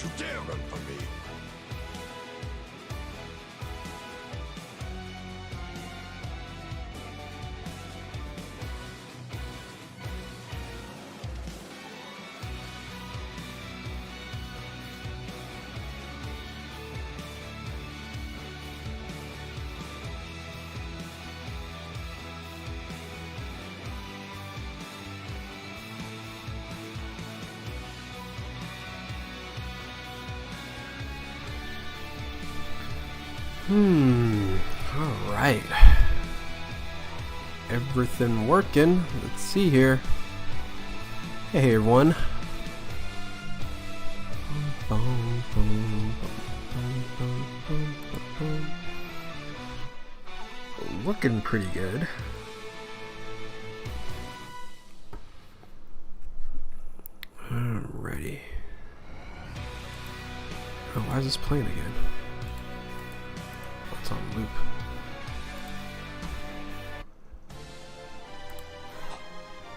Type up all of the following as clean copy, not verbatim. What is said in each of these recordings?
You dare run from me? All right. Everything working. Let's see here. Hey everyone. Looking pretty good. Alrighty. Oh, why is this playing again? It's on loop.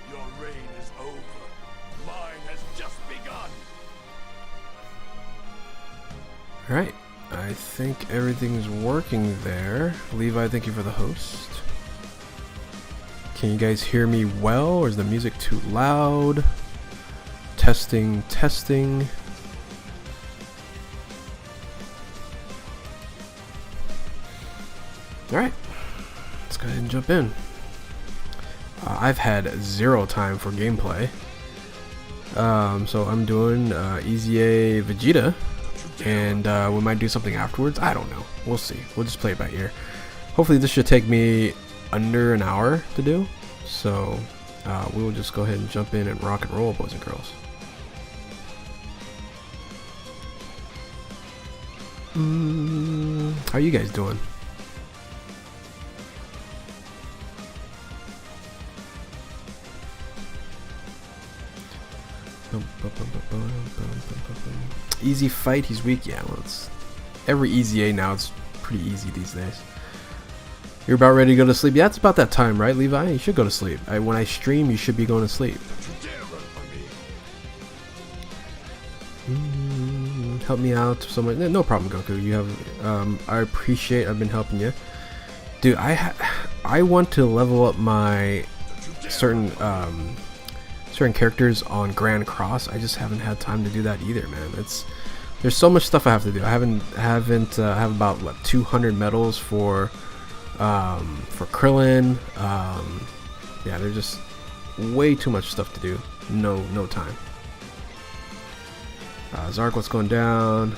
Your reign is over. Mine has just begun. Alright. I think everything's working there. Levi, thank you for the host. Can you guys hear me well, or is the music too loud? Testing, testing. Alright, let's go ahead and jump in. I've had zero time for gameplay. So I'm doing Easy A Vegeta, and we might do something afterwards. I don't know. We'll see. We'll just play it by ear. Hopefully this should take me under an hour to do. So we will just go ahead and jump in and rock and roll, boys and girls. How you guys doing? Easy fight, he's weak. Yeah, well, it's every Easy A now. It's pretty easy these days. You're about ready to go to sleep? Yeah, it's about that time, right, Levi? You should go to sleep. When I stream, you should be going to sleep. You dare run from me? Help me out so much. No problem, Goku. You have. I appreciate. I've been helping you, dude. I want to level up my certain characters on Grand Cross. I just haven't had time to do that either, man. There's so much stuff I have to do. I have about like 200 medals for Krillin. Yeah, there's just way too much stuff to do. No time. Zark, what's going down?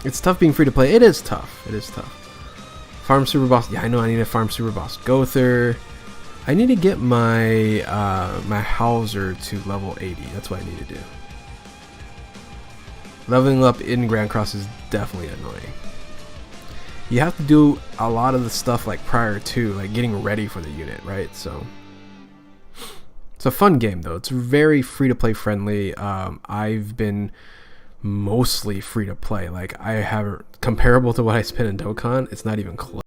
It's tough being free to play. It is tough. It is tough. Farm Super Boss. Yeah, I know I need to farm Super Boss Gother. I need to get my my Hauser to level 80. That's what I need to do. Leveling up in Grand Cross is definitely annoying. You have to do a lot of the stuff like prior to, like getting ready for the unit, right? So it's a fun game though. It's very free to play friendly. I've been mostly free to play. Like I have comparable to what I spent in Dokkan. It's not even close.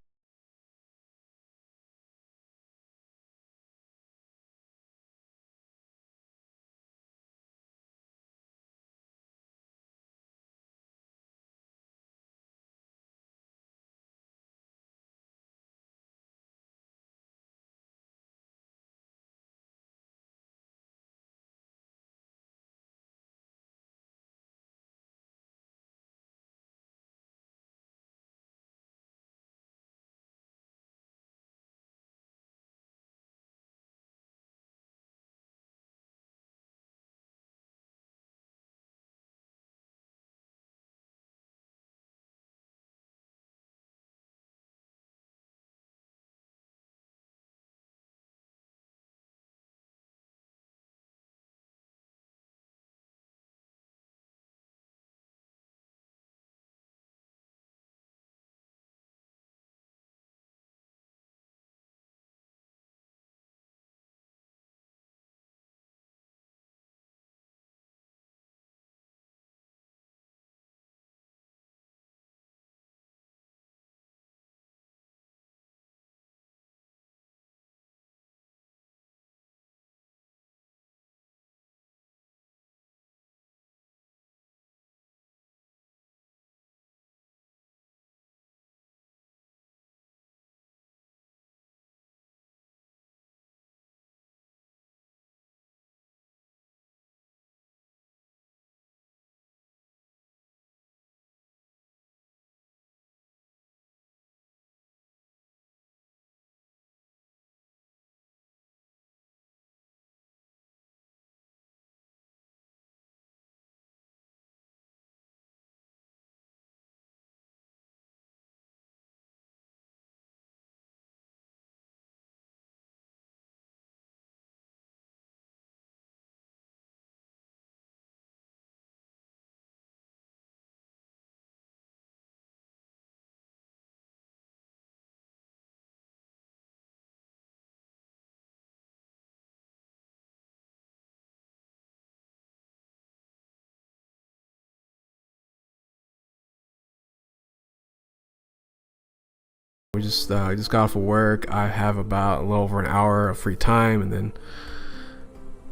We just got off of work. I have about a little over an hour of free time, and then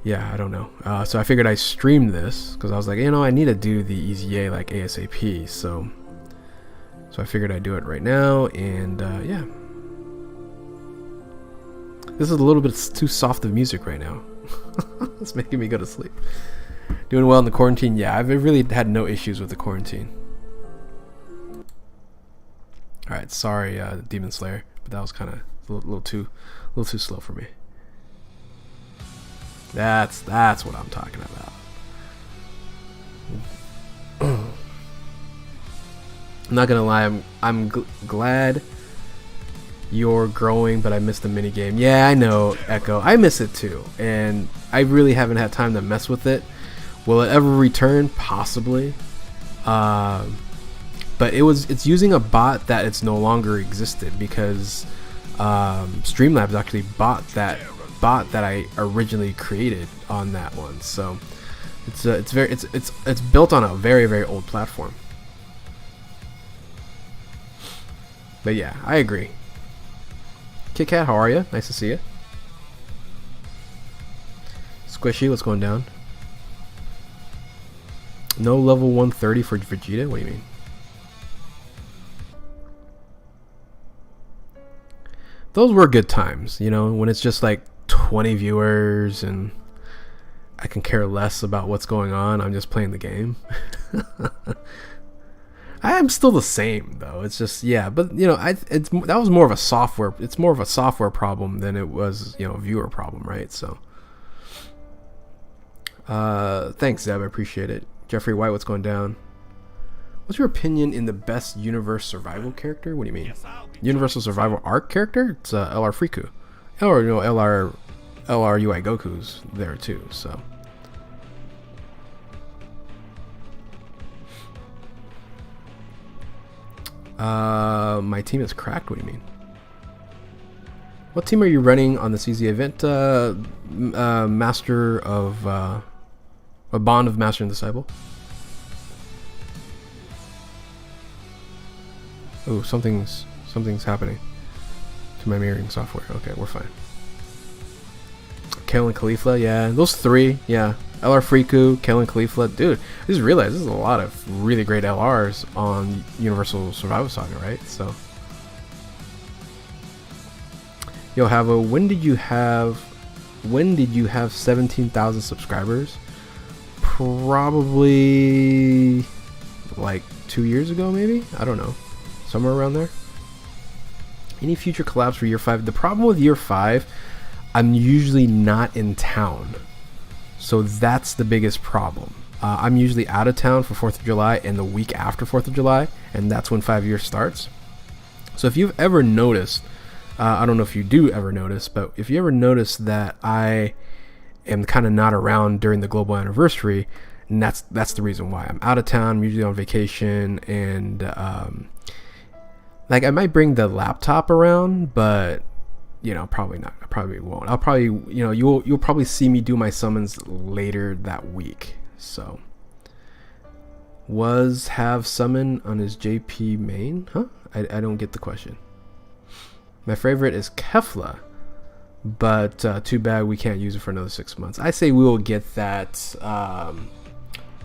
yeah, I don't know. So I figured I stream this because I was like, you know, I need to do the EZA like ASAP. So I figured I'd do it right now, and yeah. This is a little bit too soft of music right now. It's making me go to sleep. Doing well in the quarantine? Yeah, I've really had no issues with the quarantine. Alright, sorry, Demon Slayer, but that was kind of a little too slow for me. That's what I'm talking about. I'm not gonna lie, I'm glad you're growing, but I missed the mini game. Yeah, I know, Echo. I miss it too, and I really haven't had time to mess with it. Will it ever return? Possibly. But it's using a bot that it's no longer existed because Streamlabs actually bought that bot that I originally created on that one. So it's built on a very, very old platform. But yeah, I agree. Kit Kat, how are you? Nice to see you. Squishy, what's going down? No level 130 for Vegeta? What do you mean? Those were good times, you know, when it's just like 20 viewers and I can care less about what's going on. I'm just playing the game. I am still the same though. It's just, yeah, but you know, that was more of a software. It's more of a software problem than it was, you know, a viewer problem, right? So, thanks, Zeb. I appreciate it. Jeffrey White, what's going down? What's your opinion in the best universe survival character? What do you mean? Universal survival arc character? It's LR Friku, or you know, LR UI Goku's there too. So. My team is cracked. What do you mean? What team are you running on the CZ event? Master of a bond of Master and Disciple. Oh, something's happening to my mirroring software. Okay, we're fine. Kale and Khalifa, yeah, those three, yeah. LR Friku, Kale and Khalifa, dude. I just realized there's a lot of really great LRs on Universal Survival Saga, right? So, yo, Havo, when did you have 17,000 subscribers? Probably like 2 years ago, maybe. I don't know, somewhere around there. Any future collabs for year 5? The problem with year 5, I'm usually not in town. So that's the biggest problem. I'm usually out of town for 4th of July and the week after 4th of July, and that's when 5 years starts. So if you've ever noticed, I don't know if you do ever notice, but if you ever notice that I am kind of not around during the global anniversary, and that's the reason why. I'm out of town, I'm usually on vacation, and like I might bring the laptop around, but you know, probably not. I probably won't. I'll probably, you know, you'll probably see me do my summons later that week. So, have summon on his JP main? Huh? I don't get the question. My favorite is Kefla, but too bad we can't use it for another 6 months. I say we will get that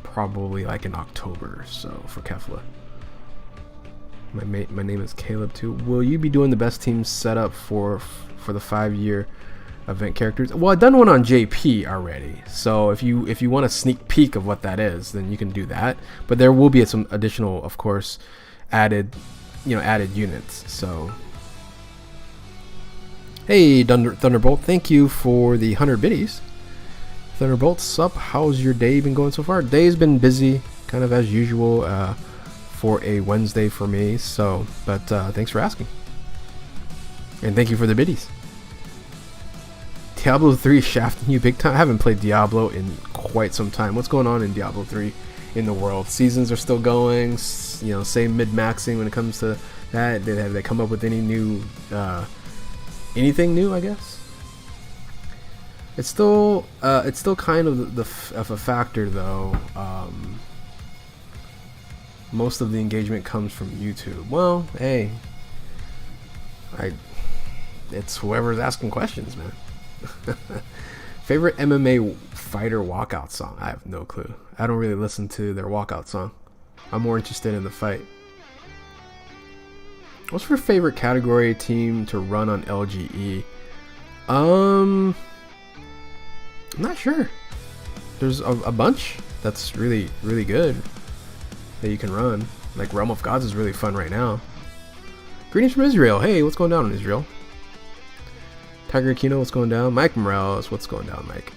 probably like in October. So for Kefla. My name is Caleb too. Will you be doing the best team setup for the 5-year event characters? Well, I've done one on JP already. So if you want a sneak peek of what that is, then you can do that. But there will be some additional, of course, added units. So hey, Thunderbolt, thank you for the 100 biddies. Thunderbolt, sup? How's your day been going so far? Day's been busy, kind of as usual. For a Wednesday for me, so but thanks for asking, and thank you for the biddies. Diablo 3 shafting you big time. I haven't played Diablo in quite some time. What's going on in Diablo 3 in the world? Seasons are still going, you know, same mid-maxing when it comes to that. Have they come up with any new anything new? I guess it's still kind of of a factor though. Most of the engagement comes from YouTube. Well, hey, It's whoever's asking questions, man. Favorite MMA fighter walkout song? I have no clue. I don't really listen to their walkout song. I'm more interested in the fight. What's your favorite category team to run on LGE? I'm not sure. There's a bunch that's really, really good that you can run. Like Realm of Gods is really fun right now. Greetings from Israel. Hey, what's going down in Israel? Tiger Aquino, what's going down? Mike Morales, what's going down, Mike?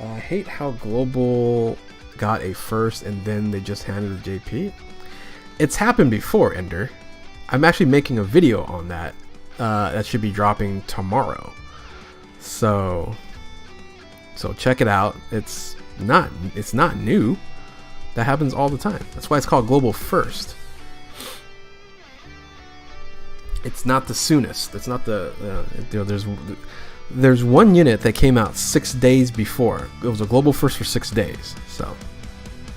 I hate how Global got a first and then they just handed it to JP. It's happened before, Ender. I'm actually making a video on that. That should be dropping tomorrow. So check it out. It's not new. That happens all the time. That's why it's called Global First. It's not the soonest. It's not the there's one unit that came out 6 days before. It was a Global First for 6 days. So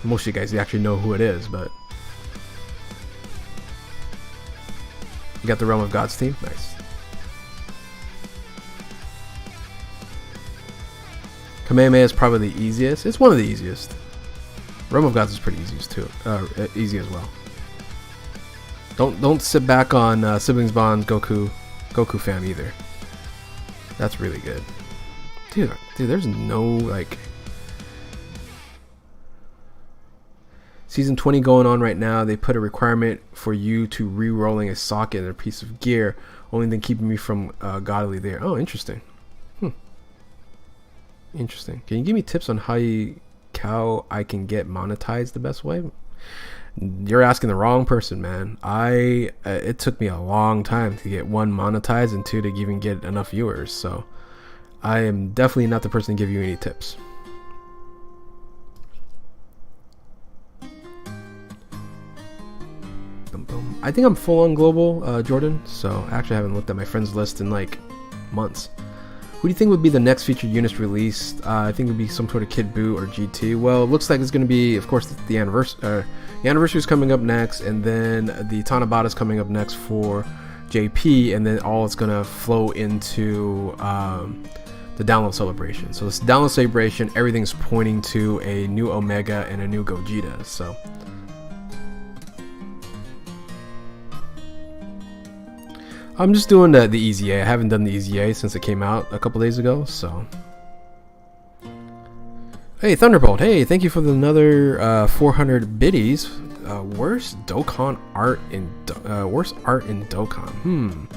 most of you guys actually know who it is, but you got the Realm of Gods team. Nice. Kamehameha is probably the easiest. It's one of the easiest. Realm of Gods is pretty easy too. Easy as well. Don't sit back on Siblings Bond Goku fam either. That's really good. Dude, there's no like Season 20 going on right now. They put a requirement for you to re-rolling a socket and a piece of gear, only thing keeping me from godly there. Oh, interesting. Interesting. Can you give me tips on how I can get monetized the best way? You're asking the wrong person, man. It took me a long time to get one monetized and two to even get enough viewers, so I am definitely not the person to give you any tips. I think I'm full on global, Jordan, so I actually haven't looked at my friends list in like months. Who do you think would be the next featured units released? I think it would be some sort of Kid Buu or GT. Well, it looks like it's going to be, of course, the anniversary. The anniversary is coming up next, and then the Tanabata is coming up next for JP, and then all it's going to flow into the download celebration. So this download celebration, everything's pointing to a new Omega and a new Gogeta. So I'm just doing the Easy A. I haven't done the Easy A since it came out a couple days ago, so. Hey, Thunderbolt. Hey, thank you for another 400 biddies. Worst Dokkan art in worst art in Dokkan.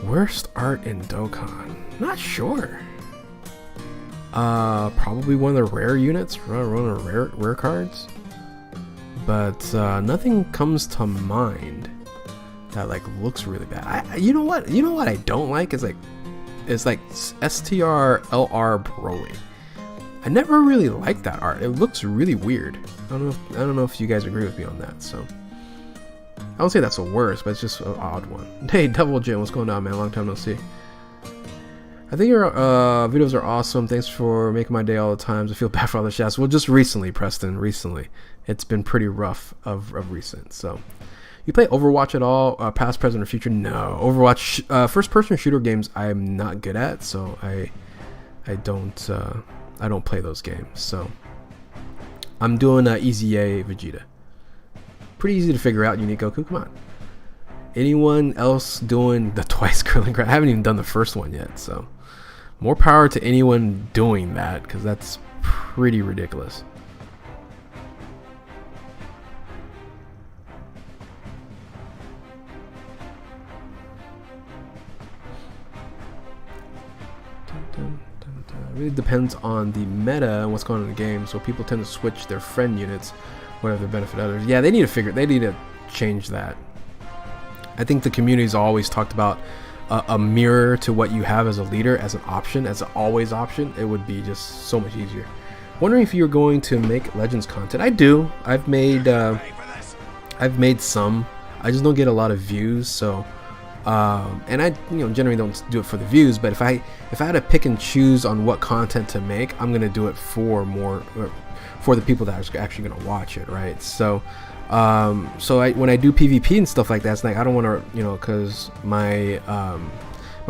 Worst art in Dokkan. Not sure. Probably one of the rare units, one of the rare cards. But nothing comes to mind that like looks really bad. You know what I don't like is like STR LR Broly. I never really liked that art. It looks really weird. I don't know if you guys agree with me on that. So I don't say that's the worst, but it's just an odd one. Hey, Double Jim, what's going on, man? Long time no see. I think your videos are awesome. Thanks for making my day all the times. I feel bad for all the chats. Well, just recently, Preston. Recently, it's been pretty rough of recent. So. You play Overwatch at all? Past, present, or future? No. Overwatch, first-person shooter games I'm not good at, so I don't play those games. So I'm doing Easy A Vegeta. Pretty easy to figure out. Unique Goku. Come on. Anyone else doing the twice curling crap? I haven't even done the first one yet, so more power to anyone doing that, because that's pretty ridiculous. It really depends on the meta and what's going on in the game, so people tend to switch their friend units, whatever the benefit others. Yeah, they need to change that. I think the community's always talked about a mirror to what you have as a leader as an option, as an always option. It would be just so much easier. Wondering if you're going to make Legends content. I do. I've made some. I just don't get a lot of views, so And I generally don't do it for the views, but if I had to pick and choose on what content to make, I'm gonna do it for the people that are actually gonna watch it, right? So when I do PvP and stuff like that, it's like I don't want to, because my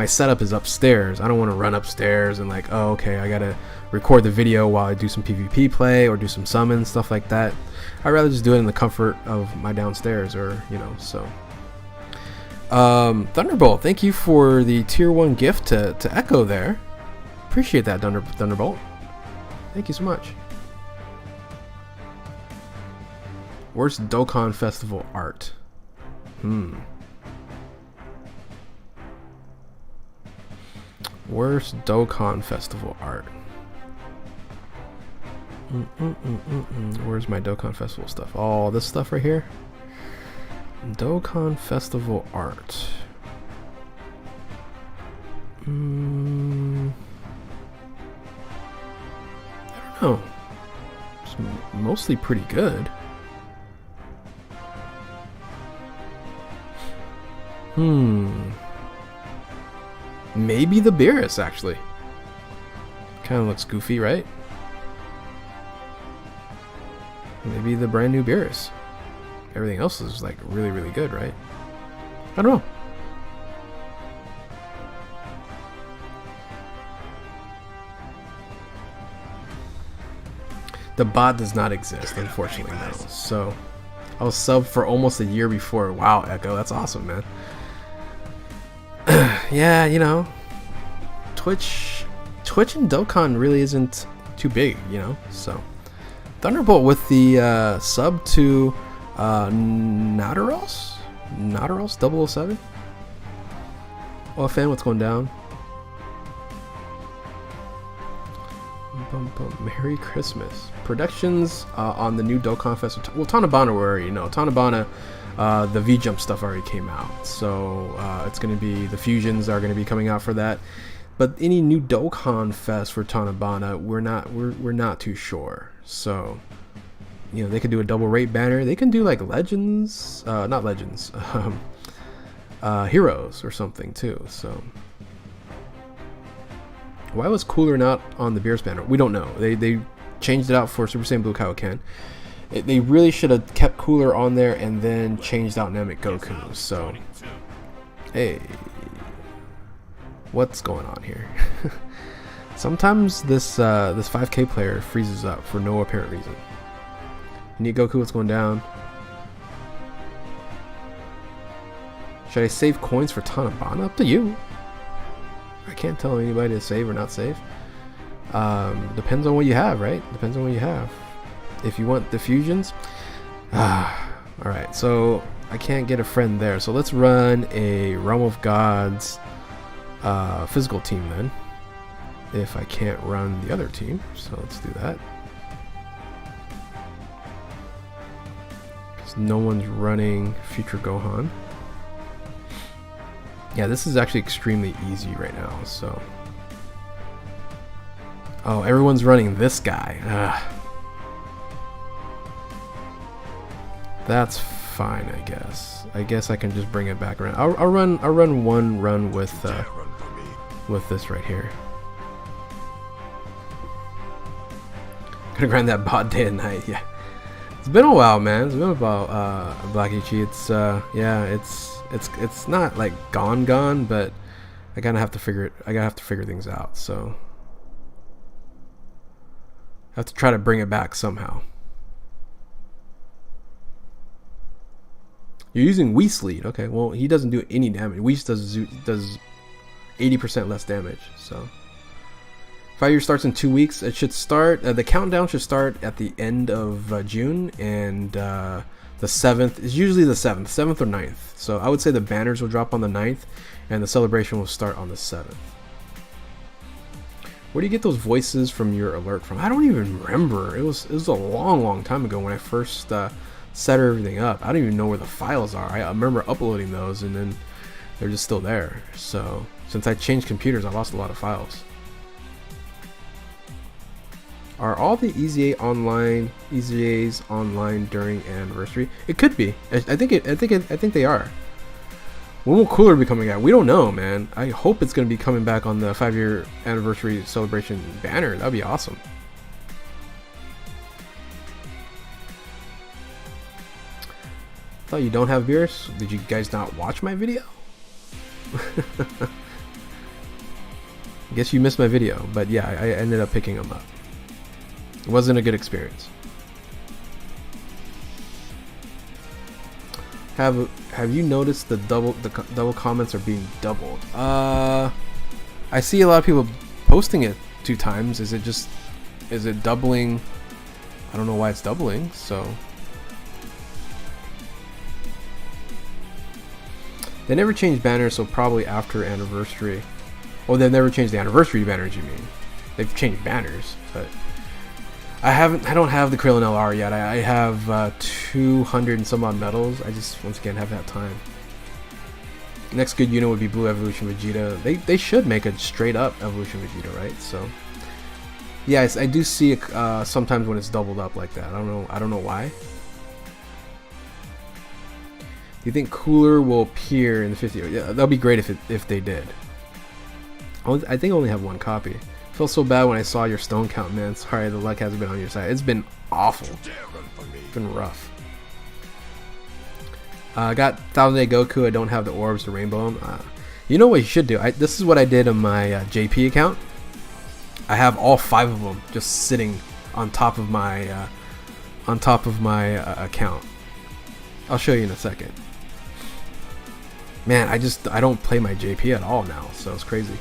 setup is upstairs. I don't want to run upstairs and like, oh, okay, I gotta record the video while I do some PvP play or do some summons, stuff like that. I'd rather just do it in the comfort of my downstairs, or so. Thunderbolt, thank you for the tier 1 gift to Echo there. Appreciate that, Thunderbolt. Thank you so much. Worst Dokkan Festival art. Worst Dokkan Festival art. Where's my Dokkan Festival stuff? All this stuff right here. Dokkan Festival art. I don't know. It's mostly pretty good. Maybe the Beerus, actually. Kind of looks goofy, right? Maybe the brand new Beerus. Everything else is like really, really good, right? I don't know. The bot does not exist, unfortunately, no. So I was subbed for almost a year before. Wow, Echo, that's awesome, man. Yeah, Twitch and Dokkan really isn't too big, so. Thunderbolt with the sub to Nautilus 007. Oh, fan, what's going down? Merry Christmas. Productions on the new Dokkan Fest. Well, Tanabana, we already know. Tanabana, the V-Jump stuff already came out. So it's going to be, the fusions are going to be coming out for that. But any new Dokkan Fest for Tanabana, we're not too sure. So, they could do a double rate banner. They can do like Legends, not Legends, Heroes or something too. So, why was Cooler not on the Beerus banner? We don't know. They changed it out for Super Saiyan Blue Kaioken. They really should have kept Cooler on there and then changed out Namek Goku. So, hey, what's going on here? Sometimes this 5K player freezes up for no apparent reason. Need Goku, what's going down? Should I save coins for Tanabana? Up to you. I can't tell anybody to save or not save. Depends on what you have, right? Depends on what you have. If you want the fusions. Alright, so I can't get a friend there. So let's run a Realm of Gods physical team then. If I can't run the other team. So let's do that. Because no one's running Future Gohan. Yeah, this is actually extremely easy right now, so. Oh, everyone's running this guy. That's fine, I guess. I guess I can just bring it back around. I'll run one run with this right here. Gonna grind that bot day and night. Yeah, it's been a while, man. It's been about Black Ichi. It's yeah, it's not like gone, but I gotta have to figure things out. So I have to try to bring it back somehow. You're using Whis lead. Okay, well, he doesn't do any damage. Whis does 80% less damage. So 5 year starts in 2 weeks. It should start. The countdown should start at the end of June, and the 7th is usually the 7th or 9th. So I would say the banners will drop on the 9th, and the celebration will start on the 7th. Where do you get those voices from your alert from? I don't even remember. It was a long time ago when I first set everything up. I don't even know where the files are. I remember uploading those, and then they're just still there. So since I changed computers, I lost a lot of files. Are all the EZAs online during anniversary? It could be. I think they are. When will Cooler be coming out? We don't know, man. I hope it's going to be coming back on the 5-year anniversary celebration banner. That'd be awesome. Thought you don't have beers? Did you guys not watch my video? Guess you missed my video, but yeah, I ended up picking them up. It wasn't a good experience. Have you noticed the double comments are being doubled? I see a lot of people posting it 2 times. Is it doubling? I don't know why it's doubling. So they never changed banners, so probably after anniversary. Oh, they've never changed the anniversary banners. You mean? They've changed banners, but I don't have the Krillin LR yet. I have 200 and some odd medals. I just once again haven't had time. Next good unit would be Blue Evolution Vegeta. They should make a straight up Evolution Vegeta, right? So yeah, I do see it sometimes when it's doubled up like that. I don't know why. Do you think Cooler will appear in the 50th? Yeah, that'd be great if they did. I think I only have 1 copy. Felt so bad when I saw your stone count, man. Sorry, the luck hasn't been on your side. It's been awful. It's been rough. I got 1000-day Goku. I don't have the orbs to rainbow him. You know what you should do? This is what I did on my JP account. I have all 5 of them just sitting on top of my account. I'll show you in a second. Man, I don't play my JP at all now, so it's crazy.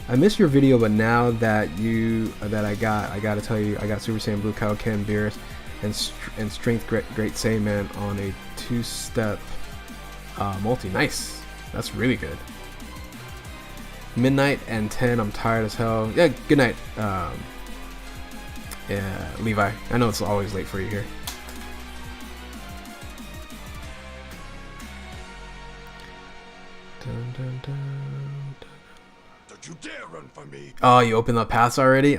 I missed your video, but now that I gotta tell you, I got Super Saiyan Blue Kaioken Beerus and Strength Great Saiyaman on a 2-step multi. Nice, that's really good. Midnight and 10. I'm tired as hell. Yeah, good night. Yeah, Levi. I know it's always late for you here. Dun, dun, dun, dun. Don't you dare run from me. Oh, you opened the pass already?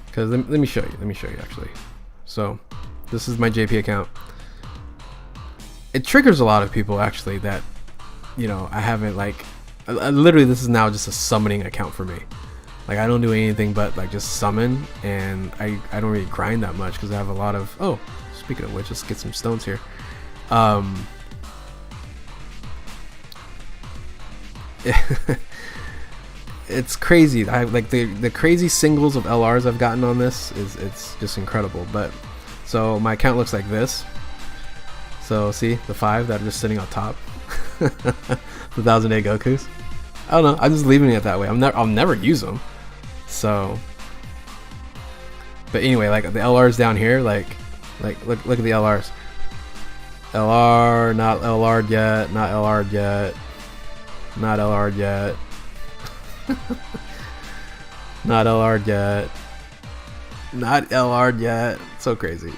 Because let me show you. Let me show you actually. So this is my JP account. It triggers a lot of people actually that, you know, I haven't like. Literally, this is now just a summoning account for me. Like I don't do anything but like just summon, and I don't really grind that much because I have a lot of. Oh, speaking of which, let's get some stones here. It's crazy. I like the crazy singles of LRs I've gotten on this it's just incredible. But so my account looks like this. So see the 5 that are just sitting on top. The 1000-day Gokus. I don't know. I'm just leaving it that way. I'll never use them. So, but anyway, like the LRs down here, like look at the LRs. LR, not LR'd yet, not LR'd yet, not LR'd yet, not LR'd yet, not LR'd yet. So crazy.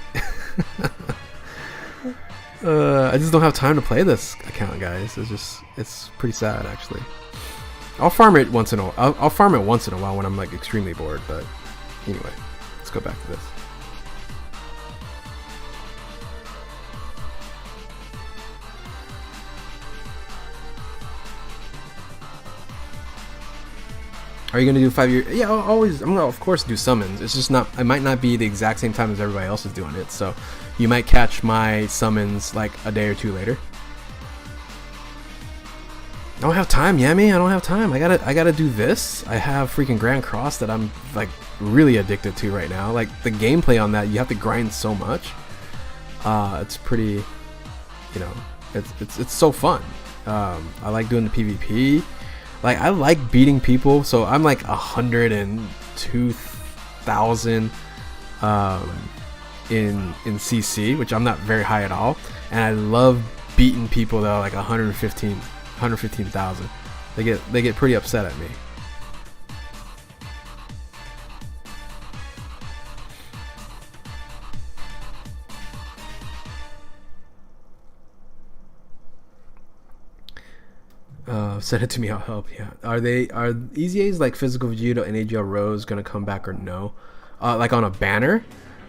I just don't have time to play this account, guys. It's pretty sad actually. I'll farm it once in a while. I'll farm it once in a while when I'm like extremely bored. But anyway, let's go back to this. Are you gonna do 5 years? Yeah, I'm gonna of course do summons. It's just not. I might not be the exact same time as everybody else is doing it. So you might catch my summons like a day or 2 later. I don't have time, Yami. I don't have time. I gotta do this. I have freaking Grand Cross that I'm like really addicted to right now. Like the gameplay on that, you have to grind so much. It's pretty, you know, it's so fun. I like doing the PvP. Like I like beating people. So I'm like 102,000 in CC, which I'm not very high at all. And I love beating people that are like 115,000. They get pretty upset at me. Send it to me, I'll help. Yeah. Are EZAs like Physical Vegeta and AGL Rose gonna come back or no? Like on a banner?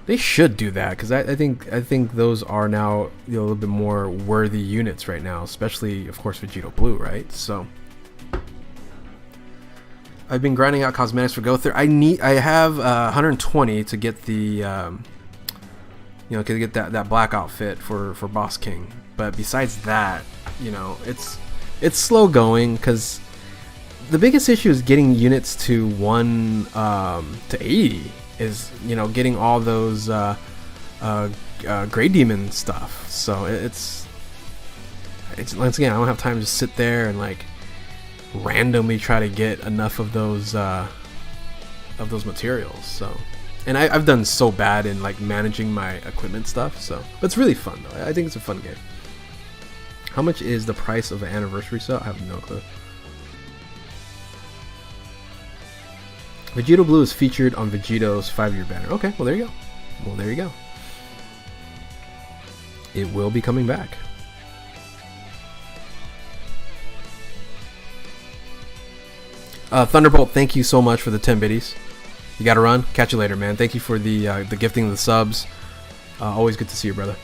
They should do that, because I think those are now, you know, a little bit more worthy units right now, especially of course Vegito Blue, right? So I've been grinding out cosmetics for Gother. I have 120 to get the you know, to get that black outfit for Boss King. But besides that, you know, it's slow going, because the biggest issue is getting units to 80 is, you know, getting all those Grey Demon stuff. So it's once again, I don't have time to sit there and like randomly try to get enough of those materials. So, and I've done so bad in like managing my equipment stuff. So, but it's really fun though. I think it's a fun game. How much is the price of an anniversary set? I have no clue. Vegito Blue is featured on Vegito's 5-year banner. Okay, well there you go. Well, there you go. It will be coming back. Thunderbolt, thank you so much for the 10 biddies. You gotta run. Catch you later, man. Thank you for the gifting of the subs. Always good to see you, brother.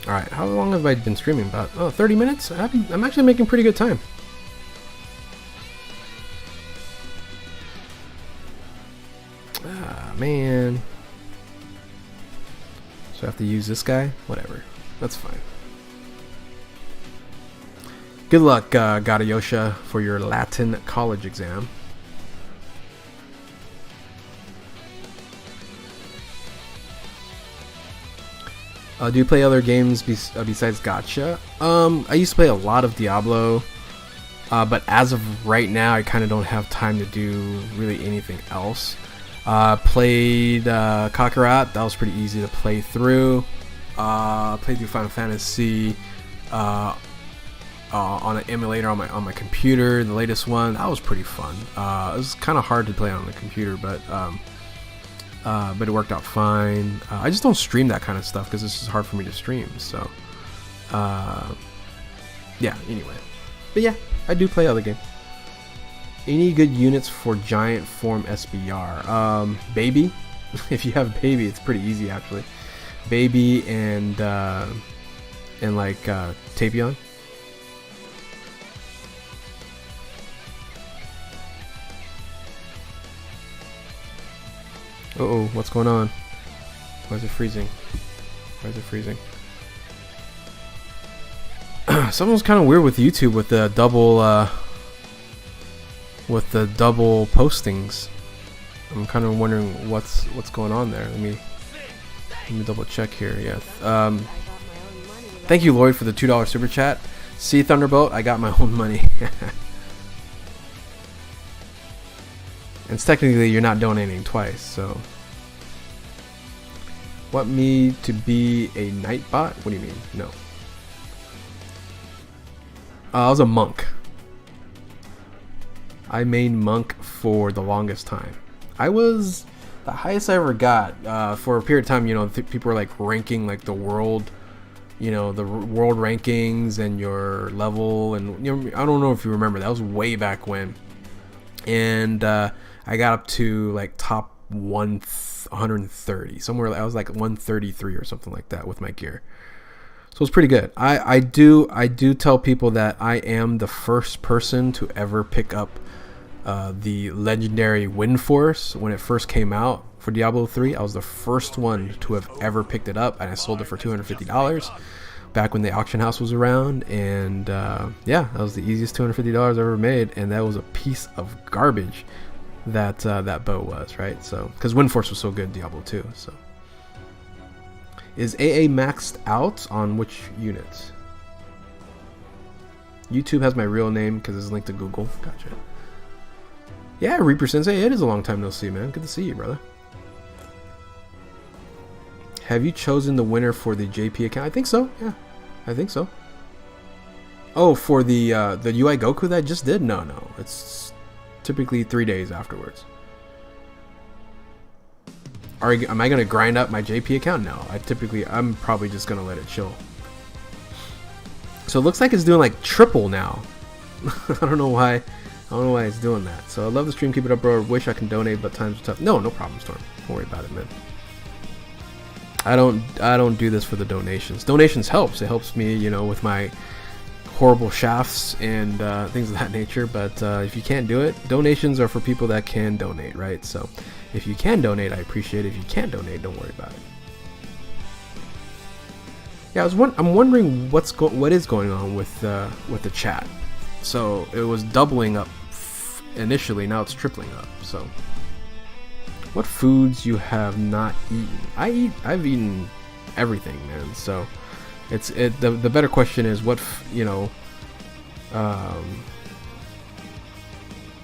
Alright, how long have I been streaming? About 30 minutes? I'm actually making pretty good time. Ah, man. So I have to use this guy? Whatever. That's fine. Good luck, Gadayosha, for your Latin college exam. Do you play other games besides Gacha? I used to play a lot of Diablo, but as of right now, I kind of don't have time to do really anything else. Played Kakarot. That was pretty easy to play through. Played through Final Fantasy on an emulator on my computer. The latest one, that was pretty fun. It was kind of hard to play on the computer, but it worked out fine. I just don't stream that kind of stuff because it's just hard for me to stream. So, yeah. Anyway, but yeah, I do play other games. Any good units for giant form SBR? Baby. If you have Baby, it's pretty easy actually. Baby and like Tapion. Uh-oh, what's going on? Why is it freezing? Why is it freezing? Something's kind of weird with YouTube with the double postings. I'm kind of wondering what's going on there. Let me double check here. Yeah. Thank you, Lloyd, for the $2 super chat. See, Thunderbolt, I got my own money. And technically, you're not donating twice, so. Want me to be a Nightbot? What do you mean? No. I was a monk. I made monk for the longest time. I was the highest I ever got for a period of time. You know, people were like ranking like the world, you know, the world rankings and your level, and you know, I don't know if you remember. That was way back when, and I got up to like top 130 somewhere. I was like 133 or something like that with my gear. So it's pretty good. I do tell people that I am the first person to ever pick up the legendary Wind Force when it first came out for Diablo 3. I was the first one to have ever picked it up, and I sold it for $250 back when the auction house was around. And yeah, that was the easiest $250 I ever made, and that was a piece of garbage that bow was, right? So because Wind Force was so good in Diablo 2. So is AA maxed out on which units? YouTube has my real name because it's linked to Google. Gotcha. Yeah, Reaper Sensei, it is a long time no see, man. Good to see you, brother. Have you chosen the winner for the JP account? I think so. Yeah, I think so. Oh, for the UI Goku that I just did? No, it's typically 3 days afterwards. am I gonna grind up my JP account? No, I'm probably just gonna let it chill. So it looks like it's doing like triple now. I don't know why. I don't know why it's doing that. So I love the stream. Keep it up, bro. Wish I can donate, but times are tough. No problem, Storm. Don't worry about it, man. I don't do this for the donations. Donations helps. It helps me, you know, with my horrible shafts and things of that nature. But if you can't do it, donations are for people that can donate, right? So if you can donate, I appreciate it. If you can't donate, don't worry about it. Yeah, I'm wondering what is going on with the chat. So it was doubling up initially, now it's tripling up. So what foods you have not eaten? I've eaten everything, man. So the better question is what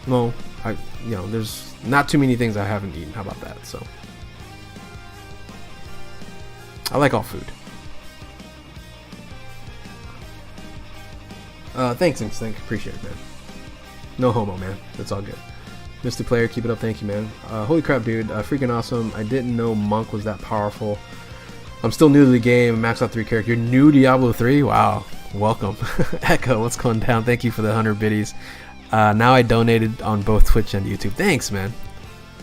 well, there's not too many things I haven't eaten. How about that? So I like all food. Thanks, Instinct. Appreciate it, man. No homo, man. That's all good. Mr. Player, keep it up. Thank you, man. Holy crap, dude. Freaking awesome. I didn't know Monk was that powerful. I'm still new to the game. Max out 3 character. You're new to Diablo 3? Wow. Welcome. Echo, what's going down? Thank you for the 100 biddies. Now I donated on both Twitch and YouTube. Thanks, man.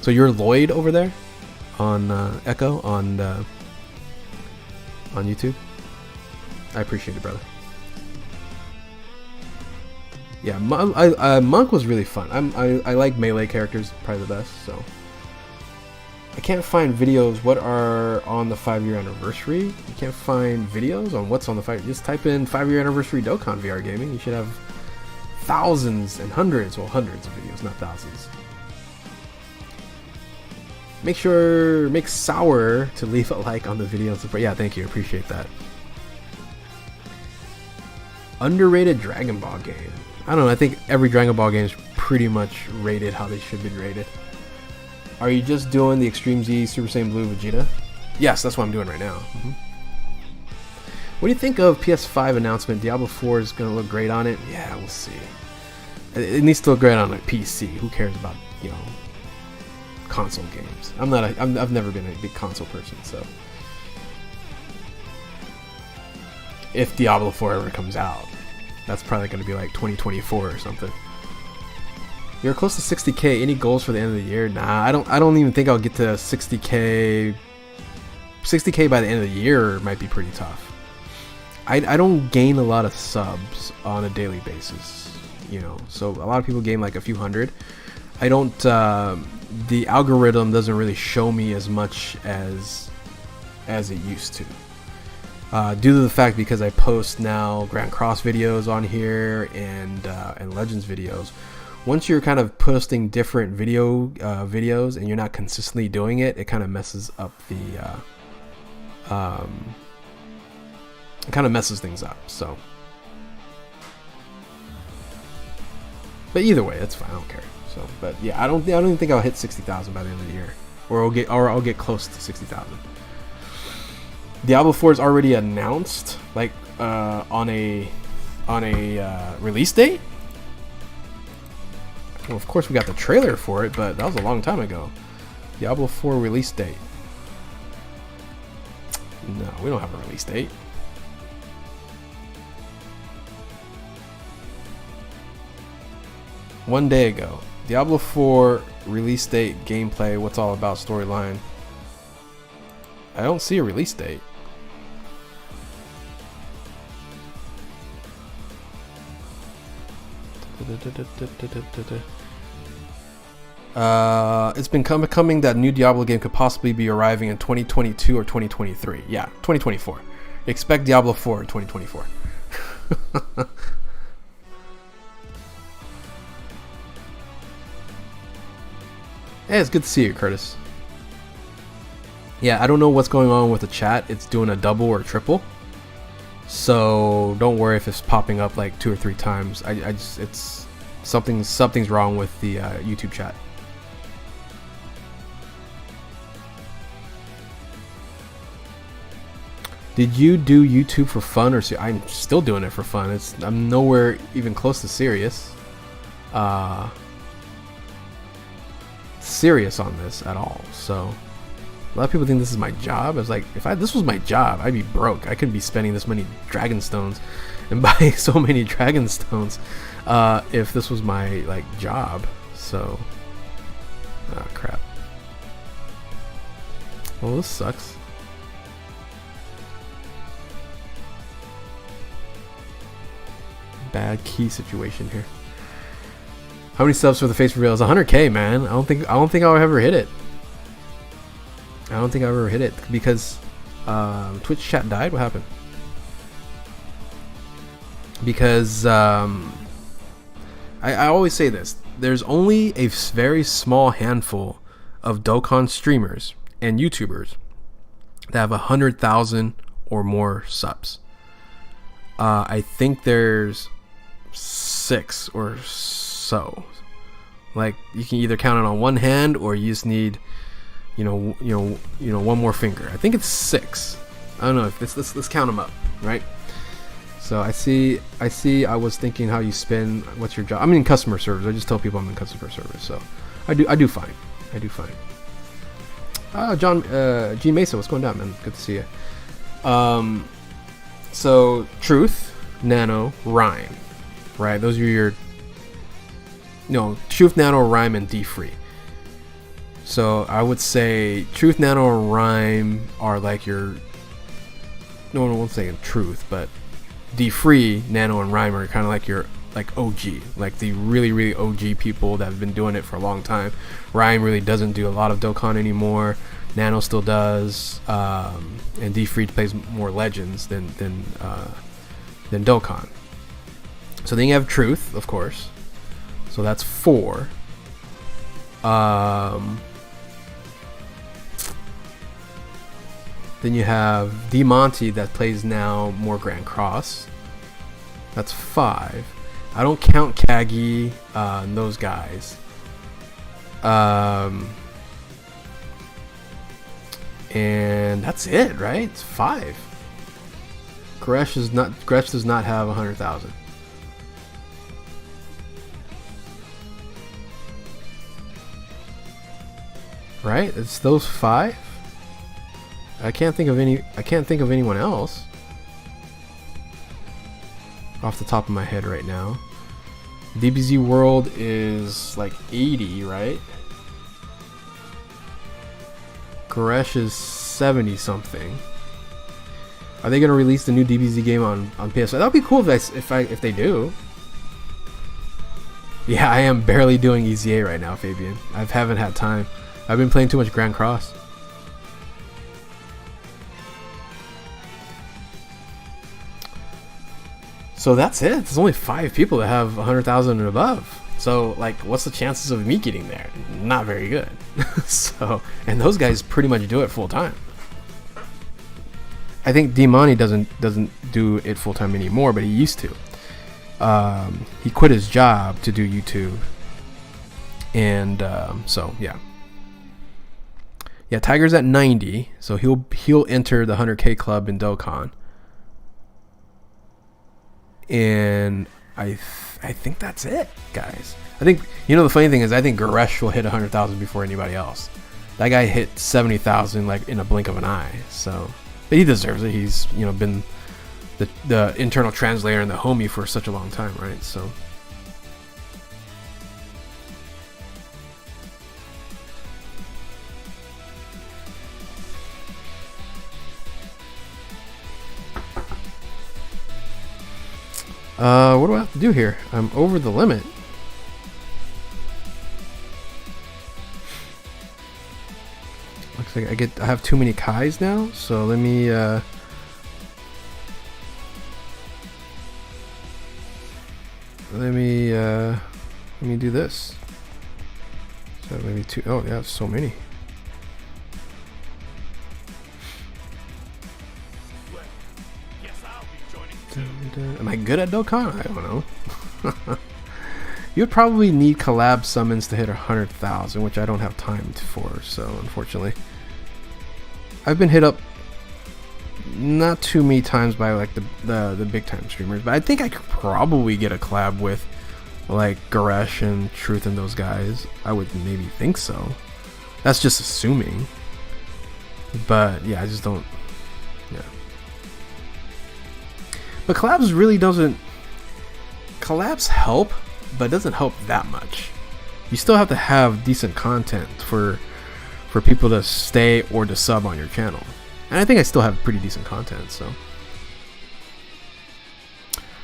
So you're Lloyd over there on Echo on YouTube? I appreciate it, brother. Yeah, Monk was really fun. I like melee characters, probably the best. So I can't find videos. What are on the 5-year anniversary? You can't find videos on what's on the 5. Just type in 5-year anniversary Dokkan VR gaming. You should have thousands and hundreds, well, hundreds of videos, not thousands. Make Sour to leave a like on the video and support. Yeah, thank you. Appreciate that. Underrated Dragon Ball game. I don't know, I think every Dragon Ball game is pretty much rated how they should be rated. Are you just doing the Extreme Z Super Saiyan Blue Vegeta? Yes, that's what I'm doing right now. What do you think of PS5 announcement? Diablo 4 is going to look great on it? Yeah, we'll see. It needs to look great on a PC. Who cares about, console games? I've never been a big console person, so. If Diablo 4 ever comes out. That's probably going to be like 2024 or something. You're close to 60k. Any goals for the end of the year? Nah, I don't even think I'll get to 60k. 60k by the end of the year might be pretty tough. I don't gain a lot of subs on a daily basis, So a lot of people gain like a few hundred. I don't. The algorithm doesn't really show me as much as it used to. Due to the fact because I post now Grand Cross videos on here and Legends videos. Once you're kind of posting different videos and you're not consistently doing it, it kind of messes up it kind of messes things up. So, but either way, that's fine. I don't care. So, but yeah, I don't even think I'll hit 60,000 by the end of the year, or I'll get close to 60,000. Diablo 4 is already announced, like on a release date. Well, of course we got the trailer for it, but that was a long time ago. Diablo 4 release date. No, we don't have a release date. One day ago. Diablo 4 release date, gameplay, what's all about, storyline. I don't see a release date. It's been coming that new Diablo game could possibly be arriving in 2022 or 2023. Yeah, 2024. Expect Diablo 4 in 2024. Hey, it's good to see you, Curtis. Yeah, I don't know what's going on with the chat. It's doing a double or a triple. So don't worry if it's popping up like 2 or 3 times. It's something's wrong with the YouTube chat. Did you do YouTube for fun or I'm still doing it for fun. I'm nowhere even close to serious. Serious on this at all. So A lot of people think this is my job. I was like, if this was my job, I'd be broke. I couldn't be spending this many dragon stones and buying so many dragon stones if this was my like job. So, oh crap. Well, this sucks. Bad key situation here. How many subs for the face reveal? It's 100K, man. I don't think I'll ever hit it. I don't think I'll ever hit it because Twitch chat died. What happened? Because I always say this. There's only a very small handful of Dokkan streamers and YouTubers that have 100,000 or more subs. I think there's 6 or so. Like you can either count it on one hand or you just need, you know, one more finger. I think it's 6. I don't know. If let's count them up, right? So I see. I was thinking how you spin. What's your job? I'm in customer service. I just tell people I'm in customer service. So I do fine. John G Mesa, what's going down, man? Good to see you. So Truth, Nano, Rhyme, right? Those are your Truth, Nano, Rhyme, and D Free. So I would say Truth, Nano, and Rhyme are like your. No one won't say Truth, but D Free, Nano, and Rhyme are kind of like your OG, like the really OG people that have been doing it for a long time. Rhyme really doesn't do a lot of Dokkan anymore. Nano still does, and D Free plays more Legends than Dokkan. So then you have Truth, of course. So that's 4. Then you have D Monty that plays now more Grand Cross. That's 5. I don't count Kagi and those guys. And that's it, right? It's 5. Gresh does not have 100,000. Right? It's those 5. I can't think of anyone else off the top of my head right now. DBZ World is like 80, right? Goresh is 70 something. Are they gonna release the new DBZ game on PS5? That'd be cool if they do. Yeah, I am barely doing EZA right now, Fabian. I haven't had time. I've been playing too much Grand Cross. So that's it. There's only 5 people that have 100,000 and above. So like, what's the chances of me getting there? Not very good. So, and those guys pretty much do it full time. I think D-Money doesn't do it full time anymore, but he used to. He quit his job to do YouTube, and so yeah. Tiger's at 90, so he'll enter the 100K club in Dokkan. And I think that's it, guys. I think, the funny thing is, I think Goresh will hit 100,000 before anybody else. That guy hit 70,000 like in a blink of an eye. So, but he deserves it. He's been the internal translator and the homie for such a long time, right? So. What do I have to do here? I'm over the limit. Looks like I have too many Kais now, so let me do this. So maybe 2. Oh, yeah, so many. Am I good at Dokkan? I don't know. You'd probably need collab summons to hit 100,000, which I don't have time for, so unfortunately. I've been hit up not too many times by like the big time streamers, but I think I could probably get a collab with like Goresh and Truth and those guys. I would maybe think so. That's just assuming. But yeah, I just don't. Yeah. But collabs really doesn't. Collabs help, but it doesn't help that much. You still have to have decent content for people to stay or to sub on your channel. And I think I still have pretty decent content, so.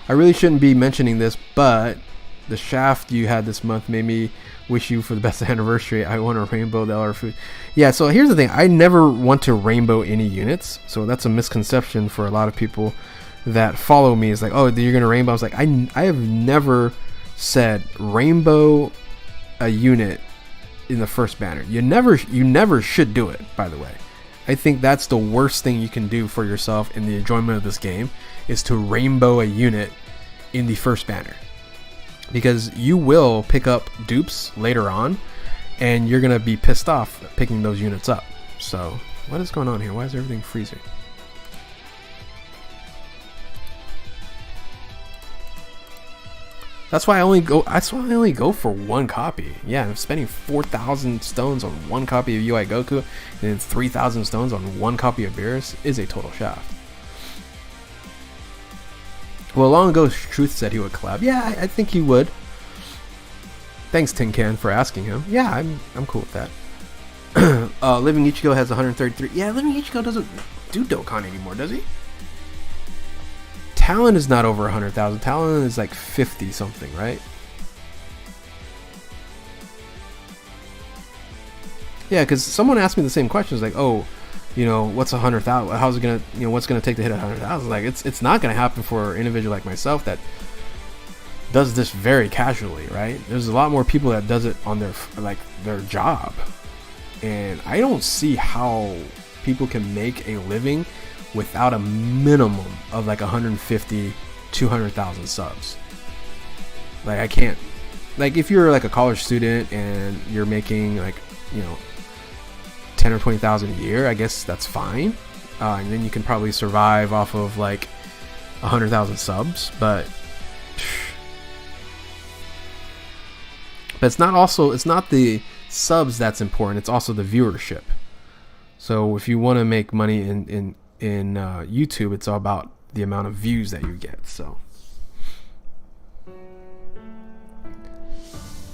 I really shouldn't be mentioning this, but the shaft you had this month made me wish you for the best anniversary. I want a rainbow the LR food. Yeah, so here's the thing. I never want to rainbow any units, so that's a misconception for a lot of people that follow me. Is like, oh, you're gonna rainbow. I was like, I have never said rainbow a unit in the first banner. You never should do it, by the way. I think that's the worst thing you can do for yourself in the enjoyment of this game, is to rainbow a unit in the first banner, because you will pick up dupes later on and you're gonna be pissed off picking those units up. So what is going on here? Why is everything freezing? That's why I only go for one copy. Yeah, I'm spending 4,000 stones on one copy of UI Goku, and then 3,000 stones on one copy of Beerus is a total shaft. Well, long ago, Truth said he would collab. Yeah, I think he would. Thanks, Tin Can, for asking him. Yeah, I'm cool with that. Living Ichigo has 133. Yeah, Living Ichigo doesn't do Dokkan anymore, does he? Talon is not over 100,000. Talon is like 50 something, right? Yeah, because someone asked me the same questions, like, oh, you know, what's 100,000? How's it gonna, you know, what's gonna take to hit 100,000? Like, it's not gonna happen for an individual like myself that does this very casually, right? There's a lot more people that does it on their job, and I don't see how people can make a living without a minimum of like 150, 200,000 subs. Like, I can't. Like, if you're like a college student and you're making like, you know, 10 or 20,000 a year, I guess that's fine, and then you can probably survive off of like 100,000 subs. But it's not the subs that's important. It's also the viewership. So if you want to make money in YouTube, it's all about the amount of views that you get. So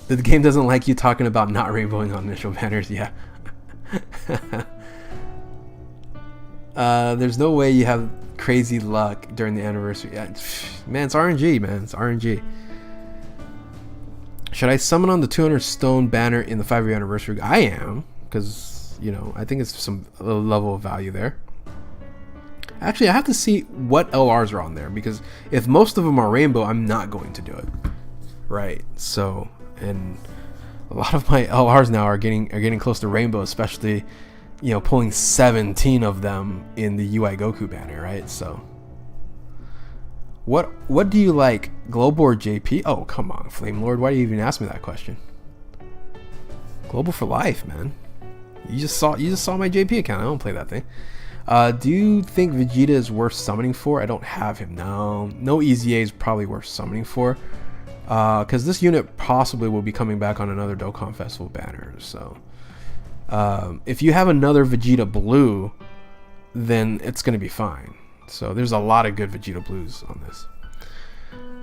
the game doesn't like you talking about not rainbowing on initial banners. Yeah. There's no way you have crazy luck during the anniversary. Yeah, man, it's RNG, man. It's RNG. Should I summon on the 200 stone banner in the 5-year anniversary? I am, because, you know, I think it's a level of value there. Actually, I have to see what LRs are on there, because if most of them are rainbow, I'm not going to do it. Right. So, and a lot of my LRs now are getting close to rainbow, especially, you know, pulling 17 of them in the UI Goku banner, right? So what do you like, Global or JP? Oh, come on, Flame Lord, why do you even ask me that question? Global for life, man. You just saw my JP account. I don't play that thing. Do you think Vegeta is worth summoning for? I don't have him. No EZA is probably worth summoning for, because this unit possibly will be coming back on another Dokkan Festival banner. So if you have another Vegeta Blue, then it's going to be fine. So there's a lot of good Vegeta Blues on this.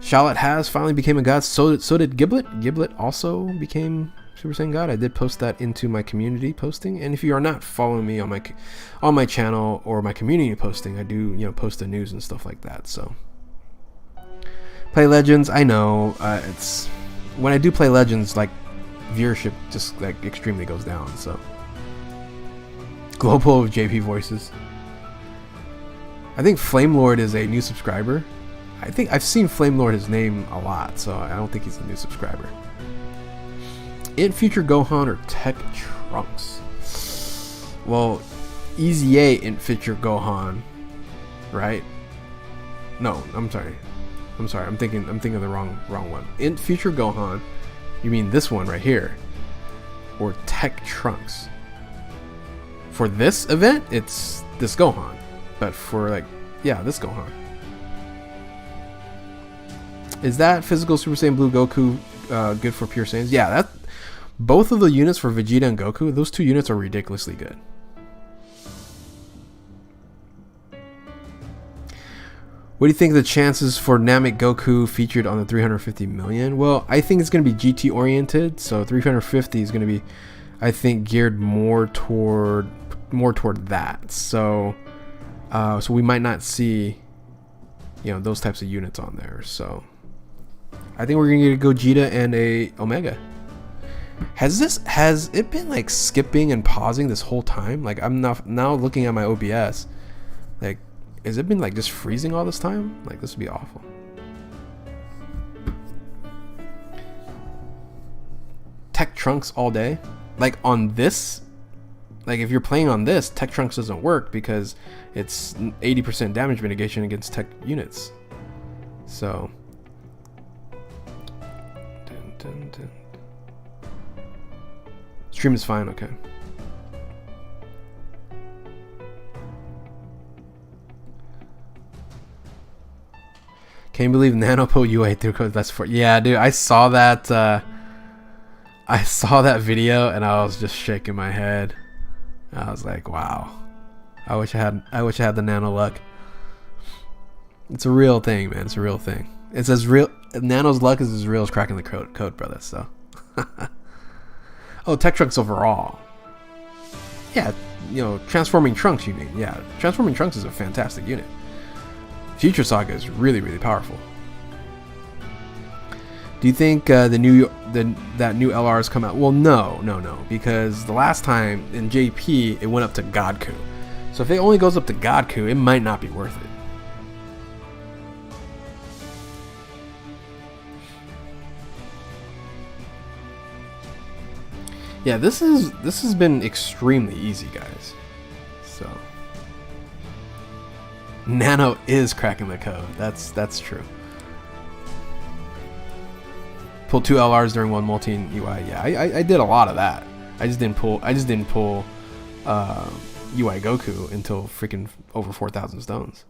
Charlotte has finally became a god. So did Giblet. Giblet also became Super Saiyan God. I did post that into my community posting, and if you are not following me on my channel or my community posting, I do, you know, post the news and stuff like that. So play Legends. I know it's when I do play Legends, like viewership just like extremely goes down. So Global of JP voices. I think Flame Lord is a new subscriber. I think I've seen Flame Lord his name a lot, so I don't think he's a new subscriber. In Future Gohan or Tech Trunks? Well, EZA in Future Gohan, right? No, I'm sorry. I'm thinking of the wrong one. In Future Gohan, you mean this one right here, or Tech Trunks? For this event, it's this Gohan, but for like, yeah, this Gohan. Is that physical Super Saiyan Blue Goku good for pure Saiyans? Yeah, that. Both of the units for Vegeta and Goku, those two units are ridiculously good. What do you think the chances for Namek Goku featured on the 350 million? Well, I think it's going to be GT oriented, so 350 is going to be, I think, geared more toward that. So so we might not see, you know, those types of units on there. So I think we're going to get a Gogeta and a Omega. Has it been like skipping and pausing this whole time? Like, I'm now looking at my OBS, like, has it been like just freezing all this time? Like, this would be awful. Tech Trunks all day. Like on this, like if you're playing on this, Tech Trunks doesn't work because it's 80% damage mitigation against tech units. So stream is fine, okay. Can you believe Nanopo UA through code? That's for, yeah, dude. I saw that video and I was just shaking my head. I was like, wow. I wish I had the Nano luck. It's a real thing, man. It's a real thing. It's as real. Nano's luck is as real as cracking the code, brother. So. Oh, Tech Trunks overall. Yeah, you know, transforming Trunks. You mean? Yeah, transforming Trunks is a fantastic unit. Future Saga is really, really powerful. Do you think that new LRs come out? Well, no, because the last time in JP it went up to Godku. So if it only goes up to Godku, it might not be worth it. Yeah, this has been extremely easy, guys. So Nano is cracking the code. That's true. Pull 2 LRs during one multi in UI. Yeah, I did a lot of that. I just didn't pull UI Goku until freaking over 4,000 stones.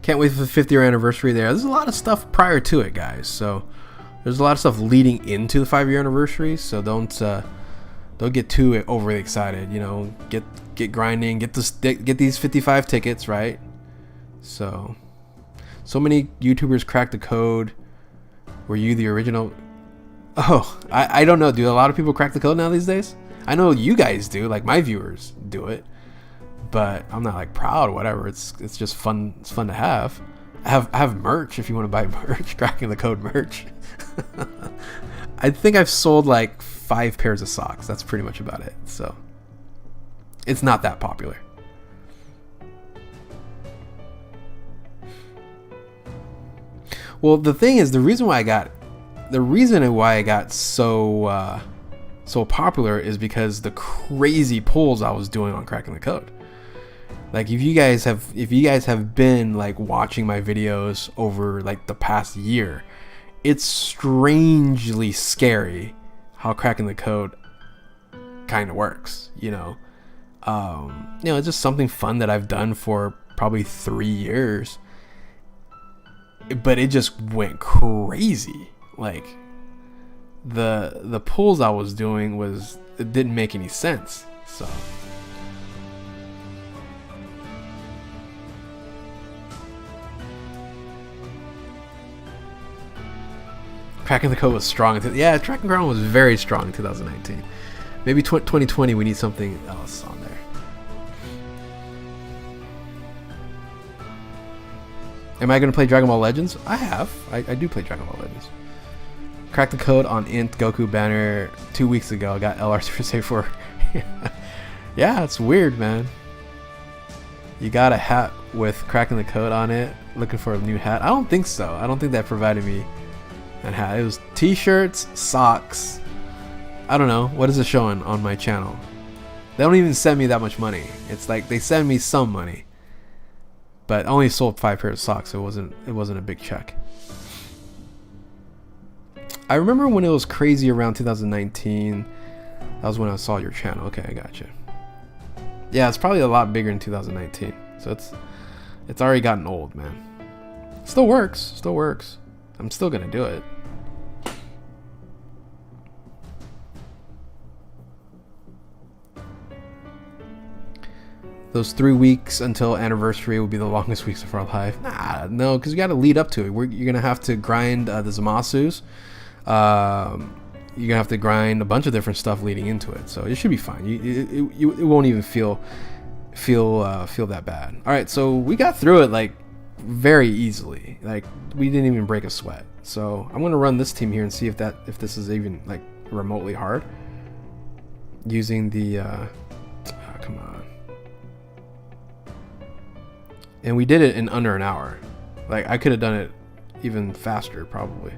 Can't wait for the 50th anniversary there. There's a lot of stuff prior to it, guys. So there's a lot of stuff leading into the 5-year anniversary. So don't get too overly excited. You know, get grinding, get these 55 tickets, right? So many YouTubers cracked the code. Were you the original? Oh, I don't know. Do a lot of people crack the code now these days? I know you guys do. Like, my viewers do it. But I'm not like proud or whatever. It's just fun. It's fun to have. I have merch if you want to buy merch. Cracking the code merch. I think I've sold like 5 pairs of socks. That's pretty much about it. So it's not that popular. Well, the thing is, the reason why I got so popular is because the crazy pulls I was doing on cracking the code. Like, if you guys have been like watching my videos over like the past year, it's strangely scary how cracking the code kind of works. You know, it's just something fun that I've done for probably 3 years, but it just went crazy. Like, the pulls I was doing it didn't make any sense. So. Cracking the code was strong. Yeah, Tracking Ground was very strong in 2019. Maybe 2020 we need something else on there. Am I going to play Dragon Ball Legends? I have. I do play Dragon Ball Legends. Cracked the code on Int Goku banner 2 weeks ago. I got LR Super Saiyan 4. Yeah, it's weird, man. You got a hat with cracking the code on it. Looking for a new hat? I don't think so. I don't think that provided me that hat. It was t-shirts, socks. I don't know. What is it showing on my channel? They don't even send me that much money. It's like they send me some money, but I only sold 5 pairs of socks. So it wasn't a big check. I remember when it was crazy around 2019. That was when I saw your channel. Okay, I got you. Yeah, it's probably a lot bigger in 2019. So it's already gotten old, man. Still works. I'm still gonna do it. those 3 weeks until anniversary will be the longest weeks of our life. Nah, no, because you got to lead up to it. You're gonna have to grind the Zamasus. You're gonna have to grind a bunch of different stuff leading into it, so it should be fine. It won't even feel that bad. All right, so we got through it like very easily. Like we didn't even break a sweat. So I'm gonna run this team here and see if this is even like remotely hard. Using the come on. And we did it in under an hour. Like I could have done it even faster probably.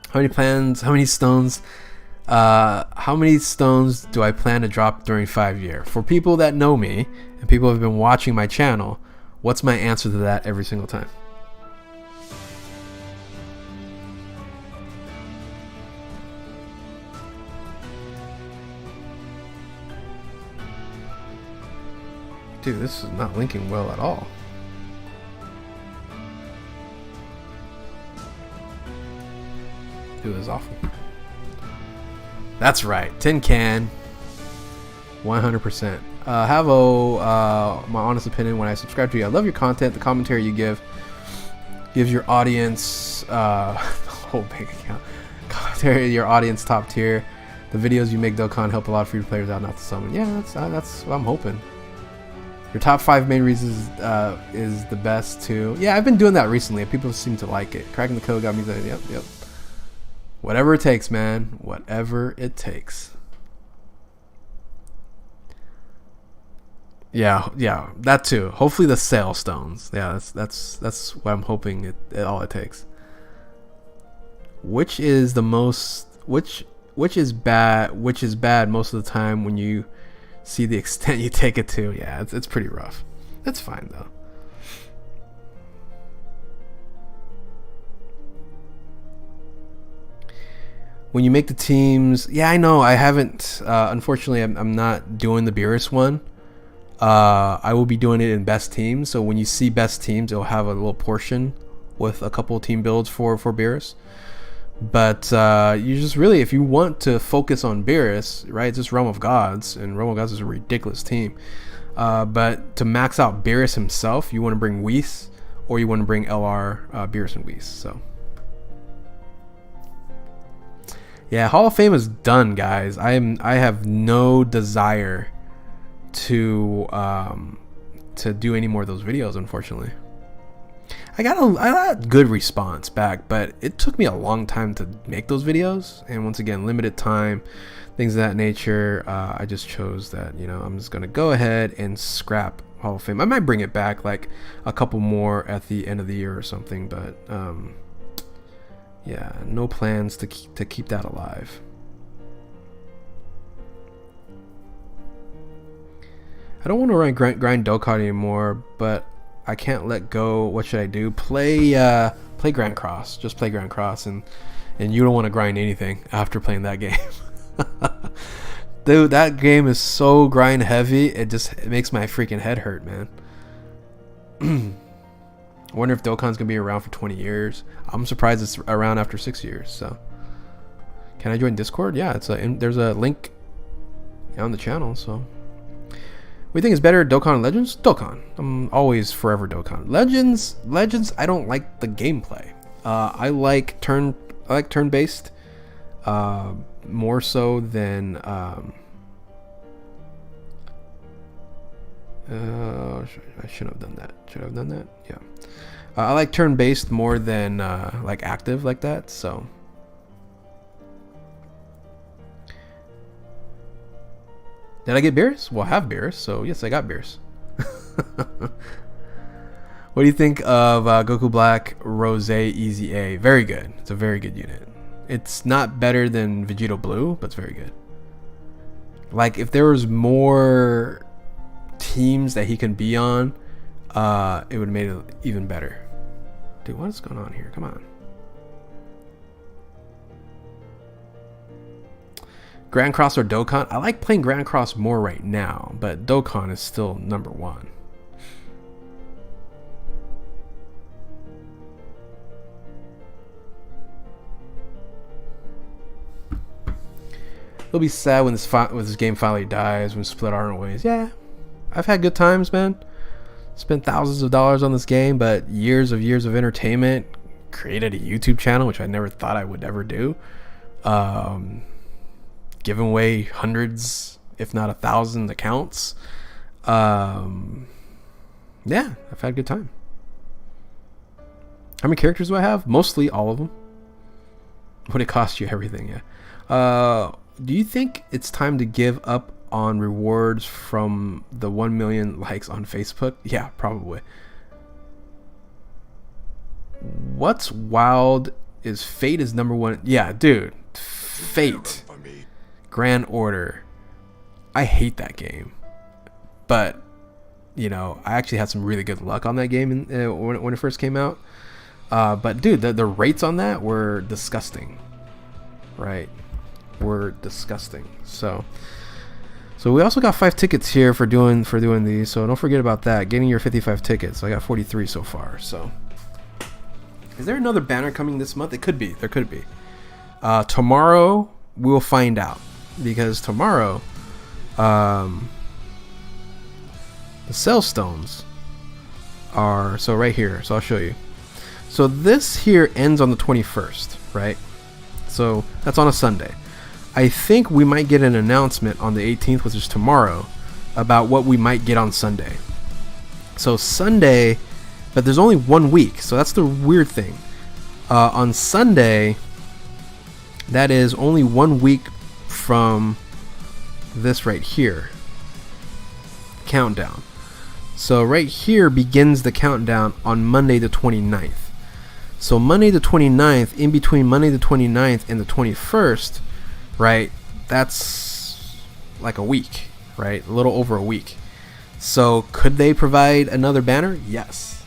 How many plans? How many stones? How many stones do I plan to drop during 5 years? For people that know me and people who have been watching my channel, what's my answer to that every single time? Dude, this is not linking well at all. Dude, this is awful. That's right, tin can, 100%. My honest opinion when I subscribe to you, I love your content. The commentary you give gives your audience the whole bank account. Commentary, your audience top tier. The videos you make, Dokkan, help a lot of free players out not to summon. Yeah, that's what I'm hoping. Your top 5 main reasons is the best too. Yeah, I've been doing that recently. People seem to like it. Cracking the code got me saying, yep. Whatever it takes, man. Whatever it takes. Yeah, that too. Hopefully the sale stones. Yeah, that's what I'm hoping all it takes. Which is the most which is bad most of the time when you see the extent you take it to. Yeah, it's pretty rough. That's fine though. When you make the teams, yeah, I know I haven't. Unfortunately, I'm not doing the Beerus one. I will be doing it in best teams. So when you see best teams, it'll have a little portion with a couple of team builds for Beerus. But you just really, if you want to focus on Beerus, right? It's just Realm of Gods, and Realm of Gods is a ridiculous team. But to max out Beerus himself, you want to bring Whis, or you want to bring LR, Beerus and Whis. So. Yeah, Hall of Fame is done, guys. I have no desire to do any more of those videos, unfortunately. I got good response back, but it took me a long time to make those videos, and once again, limited time, things of that nature. I just chose that, I'm just gonna go ahead and scrap Hall of Fame. I might bring it back like a couple more at the end of the year or something, but yeah, no plans to keep that alive. I don't want to grind Dokkan anymore, but I can't let go. What should I do? Play Grand Cross. Just play Grand Cross, and you don't want to grind anything after playing that game. Dude, that game is so grind heavy. It makes my freaking head hurt, man. I wonder if Dokkan's gonna be around for 20 years. I'm surprised it's around after 6 years. So, can I join Discord? Yeah, there's a link on the channel. So, what do you think is better, Dokan and Legends? Dokkan. I'm always forever Dokan. Legends. I don't like the gameplay. I like turn-based more so than. I shouldn't have done that. Should I have done that? Yeah. I like turn-based more than like active like that. So. Did I get Beerus? Well, I have Beerus, so yes, I got Beerus. What do you think of Goku Black Rose Easy A? Very good. It's a very good unit. It's not better than Vegito Blue, but it's very good. Like, if there was more teams that he can be on, it would have made it even better. Dude, what is going on here? Come on. Grand Cross or Dokkan? I like playing Grand Cross more right now, but Dokkan is still number one. It'll be sad when this game finally dies, when we split our own ways. Yeah, I've had good times, man. Spent thousands of dollars on this game, but years of entertainment. Created a YouTube channel, which I never thought I would ever do. Giving away hundreds, if not 1,000 accounts. Yeah, I've had a good time. How many characters do I have? Mostly all of them. Would it cost you everything? Yeah. Do you think it's time to give up on rewards from the 1 million likes on Facebook? Yeah, probably. What's wild is Fate is #1. Yeah, dude. Fate. Grand Order. I hate that game. But, you know, I actually had some really good luck on that game when it first came out. But, dude, the rates on that were disgusting. Right? Were disgusting. So we also got 5 tickets here for doing these. So don't forget about that. Getting your 55 tickets. So I got 43 so far. So is there another banner coming this month? It could be. There could be. Tomorrow we'll find out, because tomorrow the sell stones are right here. So I'll show you. So this here ends on the 21st, right? So that's on a Sunday. I think we might get an announcement on the 18th, which is tomorrow, about what we might get on Sunday. So Sunday, but there's only 1 week, so that's the weird thing. On Sunday, that is only 1 week from this right here. Countdown. So right here begins the countdown on Monday the 29th. So Monday the 29th, in between Monday the 29th and the 21st, right, that's like a week, right? A little over a week. So could they provide another banner? Yes.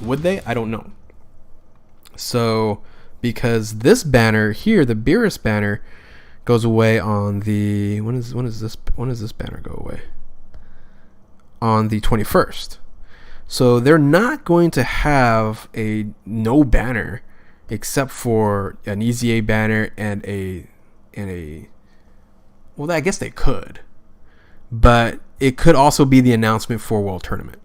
Would they? I don't know. So because this banner here, the Beerus banner, goes away on the when does this banner go away? On the 21st. So they're not going to have a no banner except for an EZA banner and a well, I guess they could, but it could also be the announcement for World Tournament.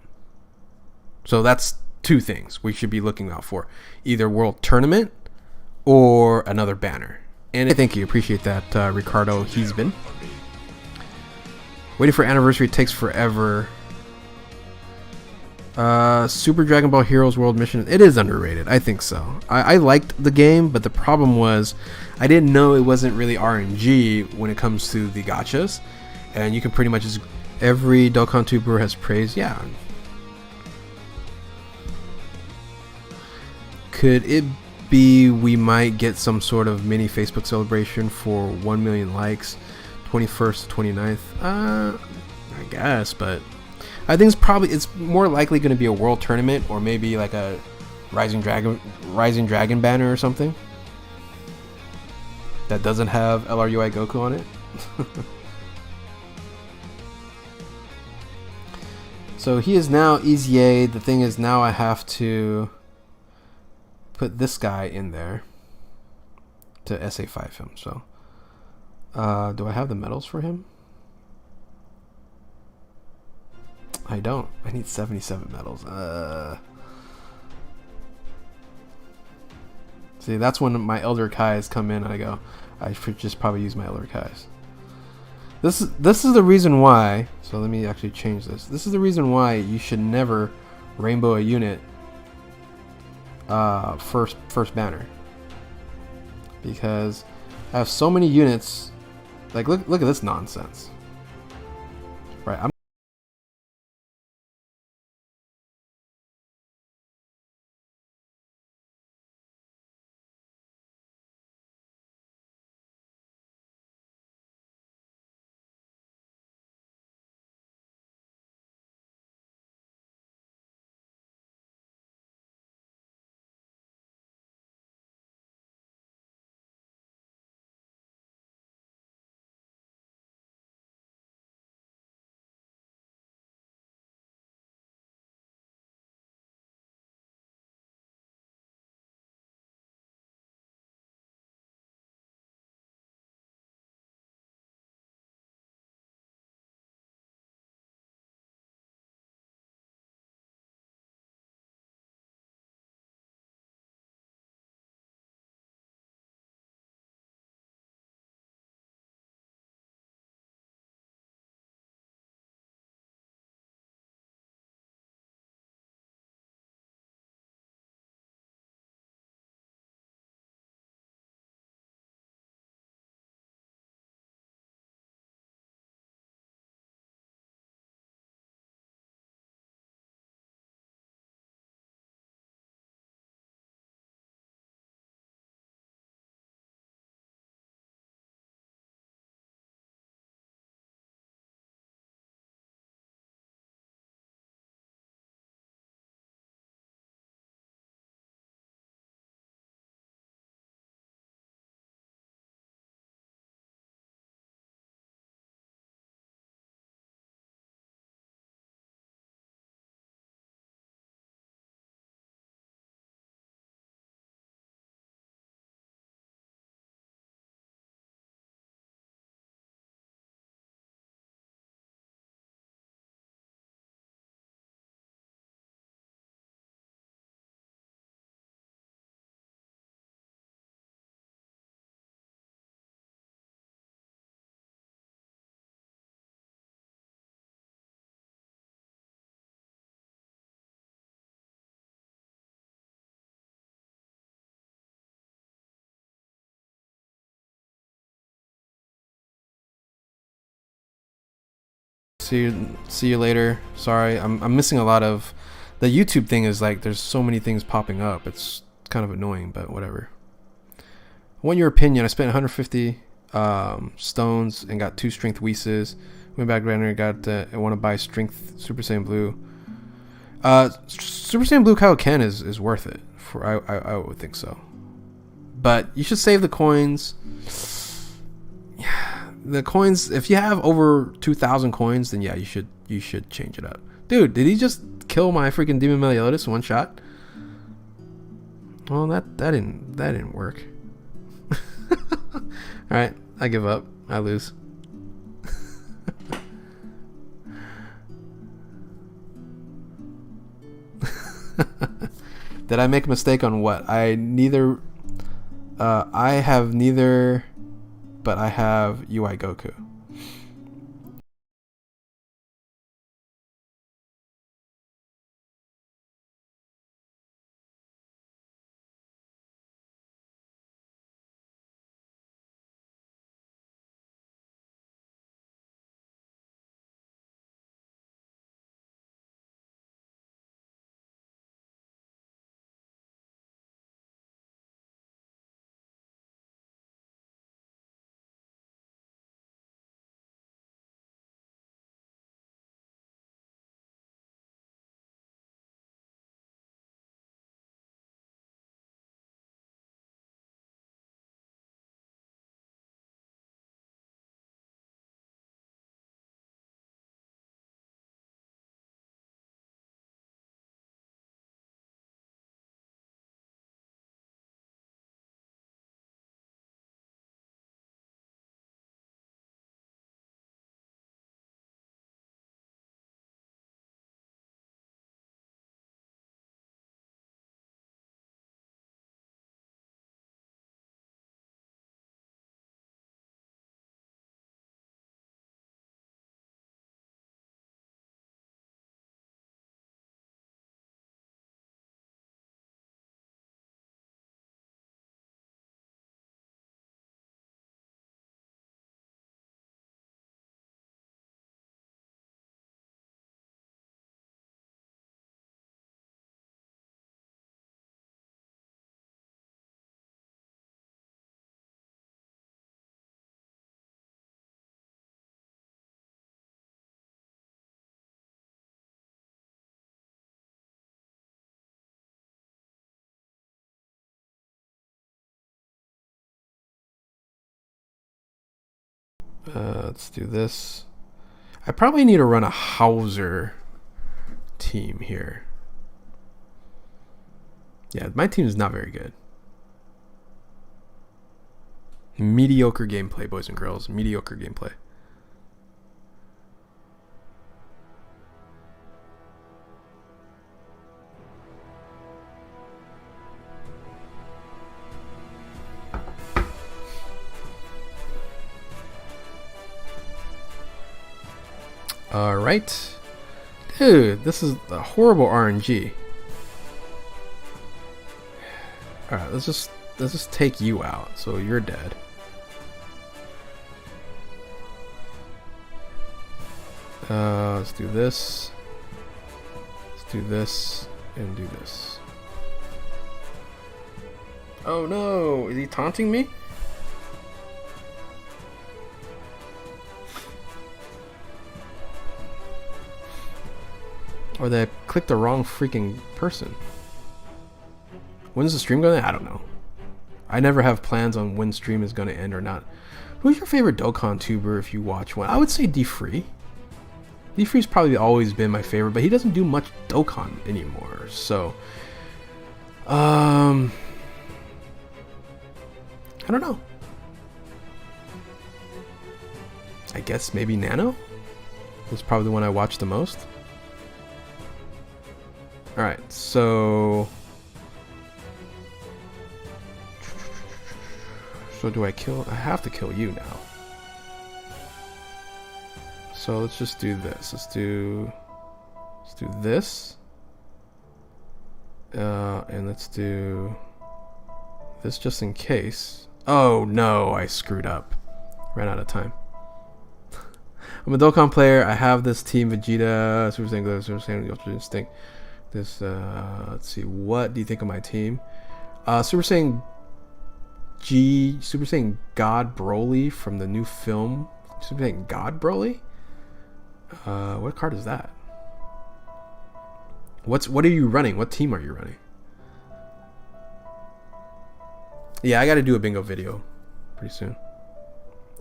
So that's 2 things we should be looking out for: either World Tournament or another banner. And thank you, appreciate that, Ricardo. He's been waiting for anniversary. Takes forever. Super Dragon Ball Heroes World Mission. It is underrated. I think so. I liked the game, but the problem was I didn't know it wasn't really RNG when it comes to the gachas, and you can pretty much just every Dokkan tuber has praised. Yeah. Could it be we might get some sort of mini Facebook celebration for 1 million likes, 21st to 29th? I guess, but I think it's more likely going to be a World Tournament, or maybe like a Rising Dragon banner or something that doesn't have LRUI Goku on it. So he is now EZA. The thing is, now I have to put this guy in there to SA5 him. So do I have the medals for him? I don't. I need 77 medals. See, that's when my Elder Kais come in and I go, I should just probably use my Elder Kais. This is the reason why, so let me actually change this. This is the reason why you should never rainbow a unit first banner. Because I have so many units, like look at this nonsense. Right, See you later. Sorry, I'm missing a lot of. The YouTube thing is like there's so many things popping up. It's kind of annoying, but whatever. I want your opinion. I spent 150 stones and got 2 strength Whis. Went back later and got. I want to buy strength Super Saiyan Blue. Super Saiyan Blue Kaioken is worth it. I would think so. But you should save the coins. The coins, if you have over 2,000 coins, then yeah, you should change it up. Dude, did he just kill my freaking Demon Meliodas in one shot? Well, that didn't work. All right, I give up. I lose. Did I make a mistake on what? I have neither, but I have UI Goku. Let's do this. I probably need to run a Hauser team here. Yeah, my team is not very good. Mediocre gameplay, boys and girls. Mediocre gameplay. Alright. Dude, this is a horrible RNG. Alright, let's just take you out, so you're dead. Let's do this. Let's do this and do this. Oh no, is he taunting me? Or they clicked the wrong freaking person. When's the stream going to end? I don't know. I never have plans on when stream is going to end or not. Who's your favorite Dokkan tuber if you watch one? I would say D-Free. D-Free's probably always been my favorite, but he doesn't do much Dokkan anymore. So, I don't know. I guess maybe Nano was probably the one I watched the most. Alright, so do I kill? I have to kill you now. So let's just do this. Let's do this. And let's do this just in case. Oh no, I screwed up. Ran out of time. I'm a Dokkan player. I have this team Vegeta, Super Saiyan Glove, Super Saiyan Ultra Instinct. This, let's see. What do you think of my team? Super Saiyan Super Saiyan God Broly from the new film. Super Saiyan God Broly? What card is that? What are you running? What team are you running? Yeah, I gotta do a bingo video pretty soon.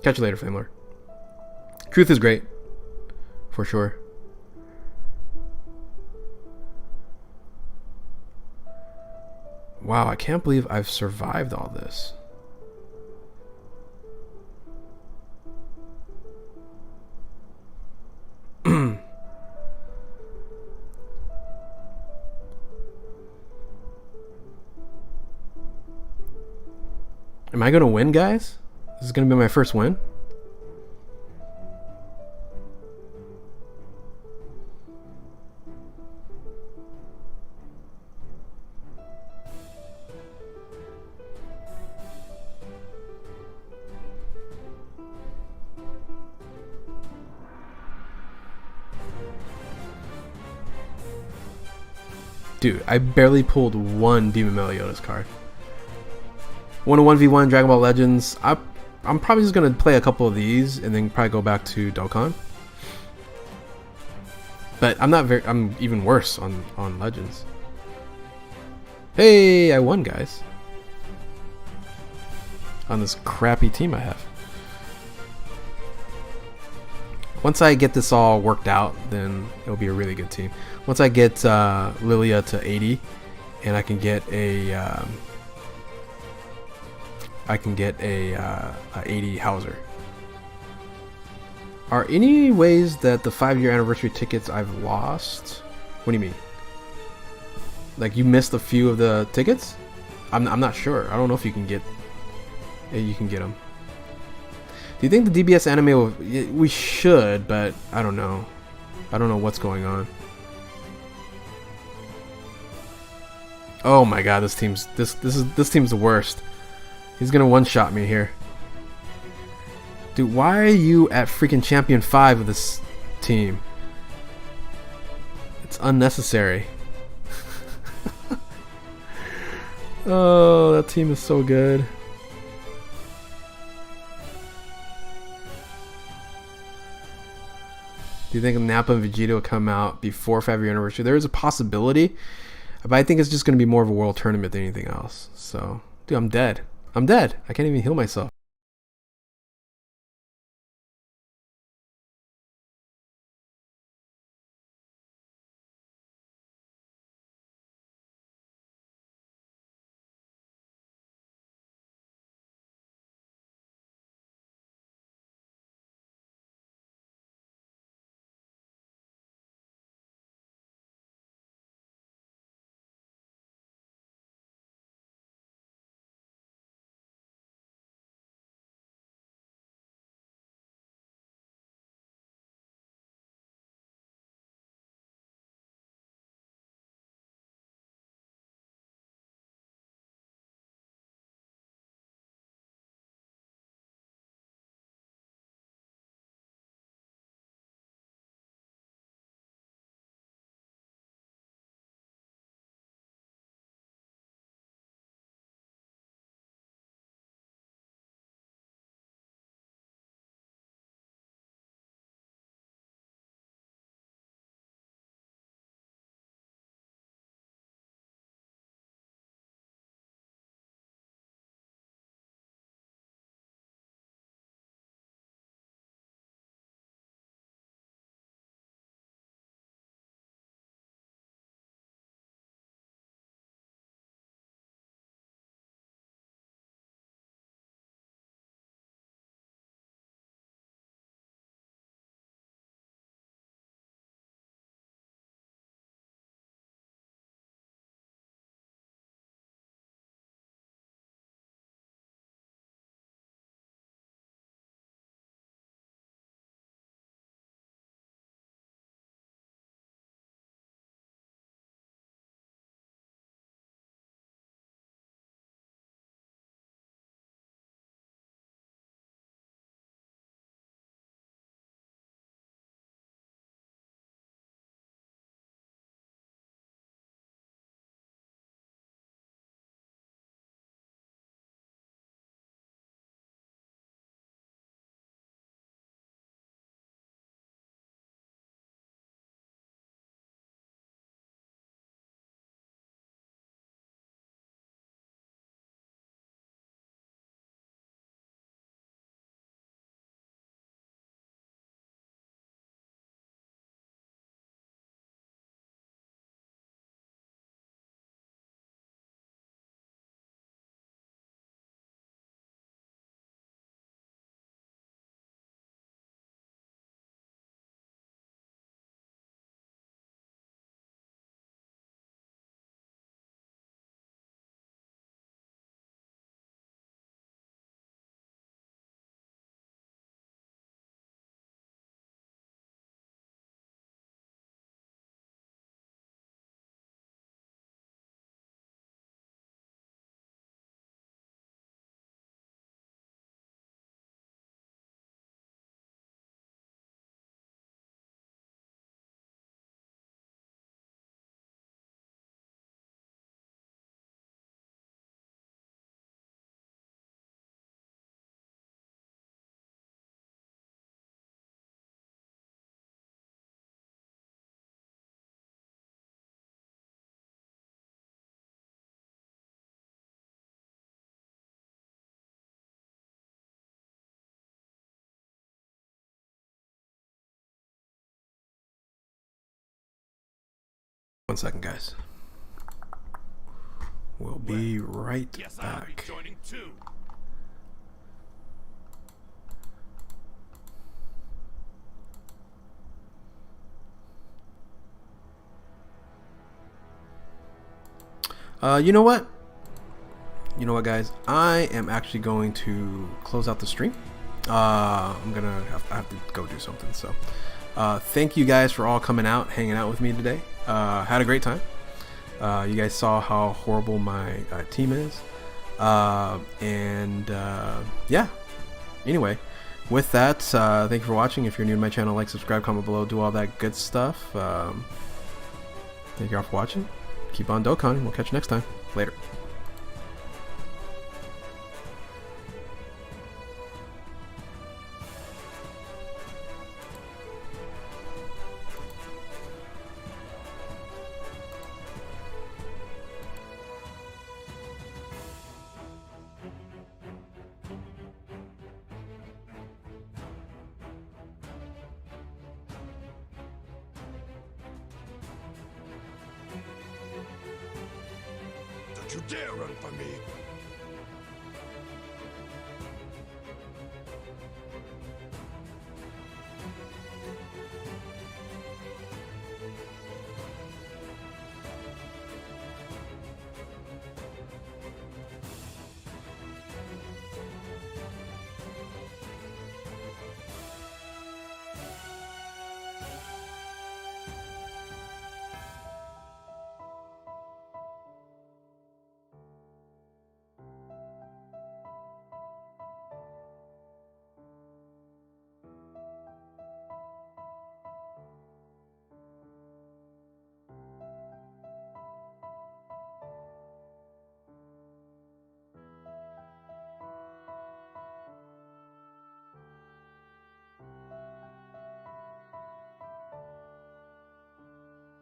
Catch you later, Flamelord. Truth is great. For sure. Wow, I can't believe I've survived all this. Am I gonna win, guys? This is gonna be my first win. Dude, I barely pulled one Demon Meliodas card. 1-1v1 Dragon Ball Legends. I'm probably just gonna play a couple of these and then probably go back to Dokkan. But I'm even worse on Legends. Hey, I won, guys. On this crappy team I have. Once I get this all worked out, then it'll be a really good team. Once I get Lilia to 80, and I can get a 80 Hauser. Are any ways that the 5-year anniversary tickets I've lost? What do you mean? Like you missed a few of the tickets? I'm not sure. I don't know if you can get. You can get them. Do you think the DBS anime will? We should, but I don't know. I don't know what's going on. Oh my god, this team's this team's the worst. He's gonna one-shot me here. Dude, why are you at freaking Champion 5 of this team? It's unnecessary. Oh, that team is so good. Do you think Nappa and Vegeta will come out before 5-year anniversary? There is a possibility, but I think it's just going to be more of a world tournament than anything else. So, dude, I'm dead. I'm dead. I can't even heal myself. 1 second, guys. We'll be right Yes, I'll be back. joining too. You know what? You know what, guys? I am actually going to close out the stream. I'm gonna I have to go do something. So, thank you guys for all coming out, hanging out with me today. Had a great time. You guys saw how horrible my team is, and yeah. Anyway, with that, thank you for watching. If you're new to my channel, like, subscribe, comment below, do all that good stuff. Thank you all for watching. Keep on Dokkan. We'll catch you next time. Later. Don't you dare run from me!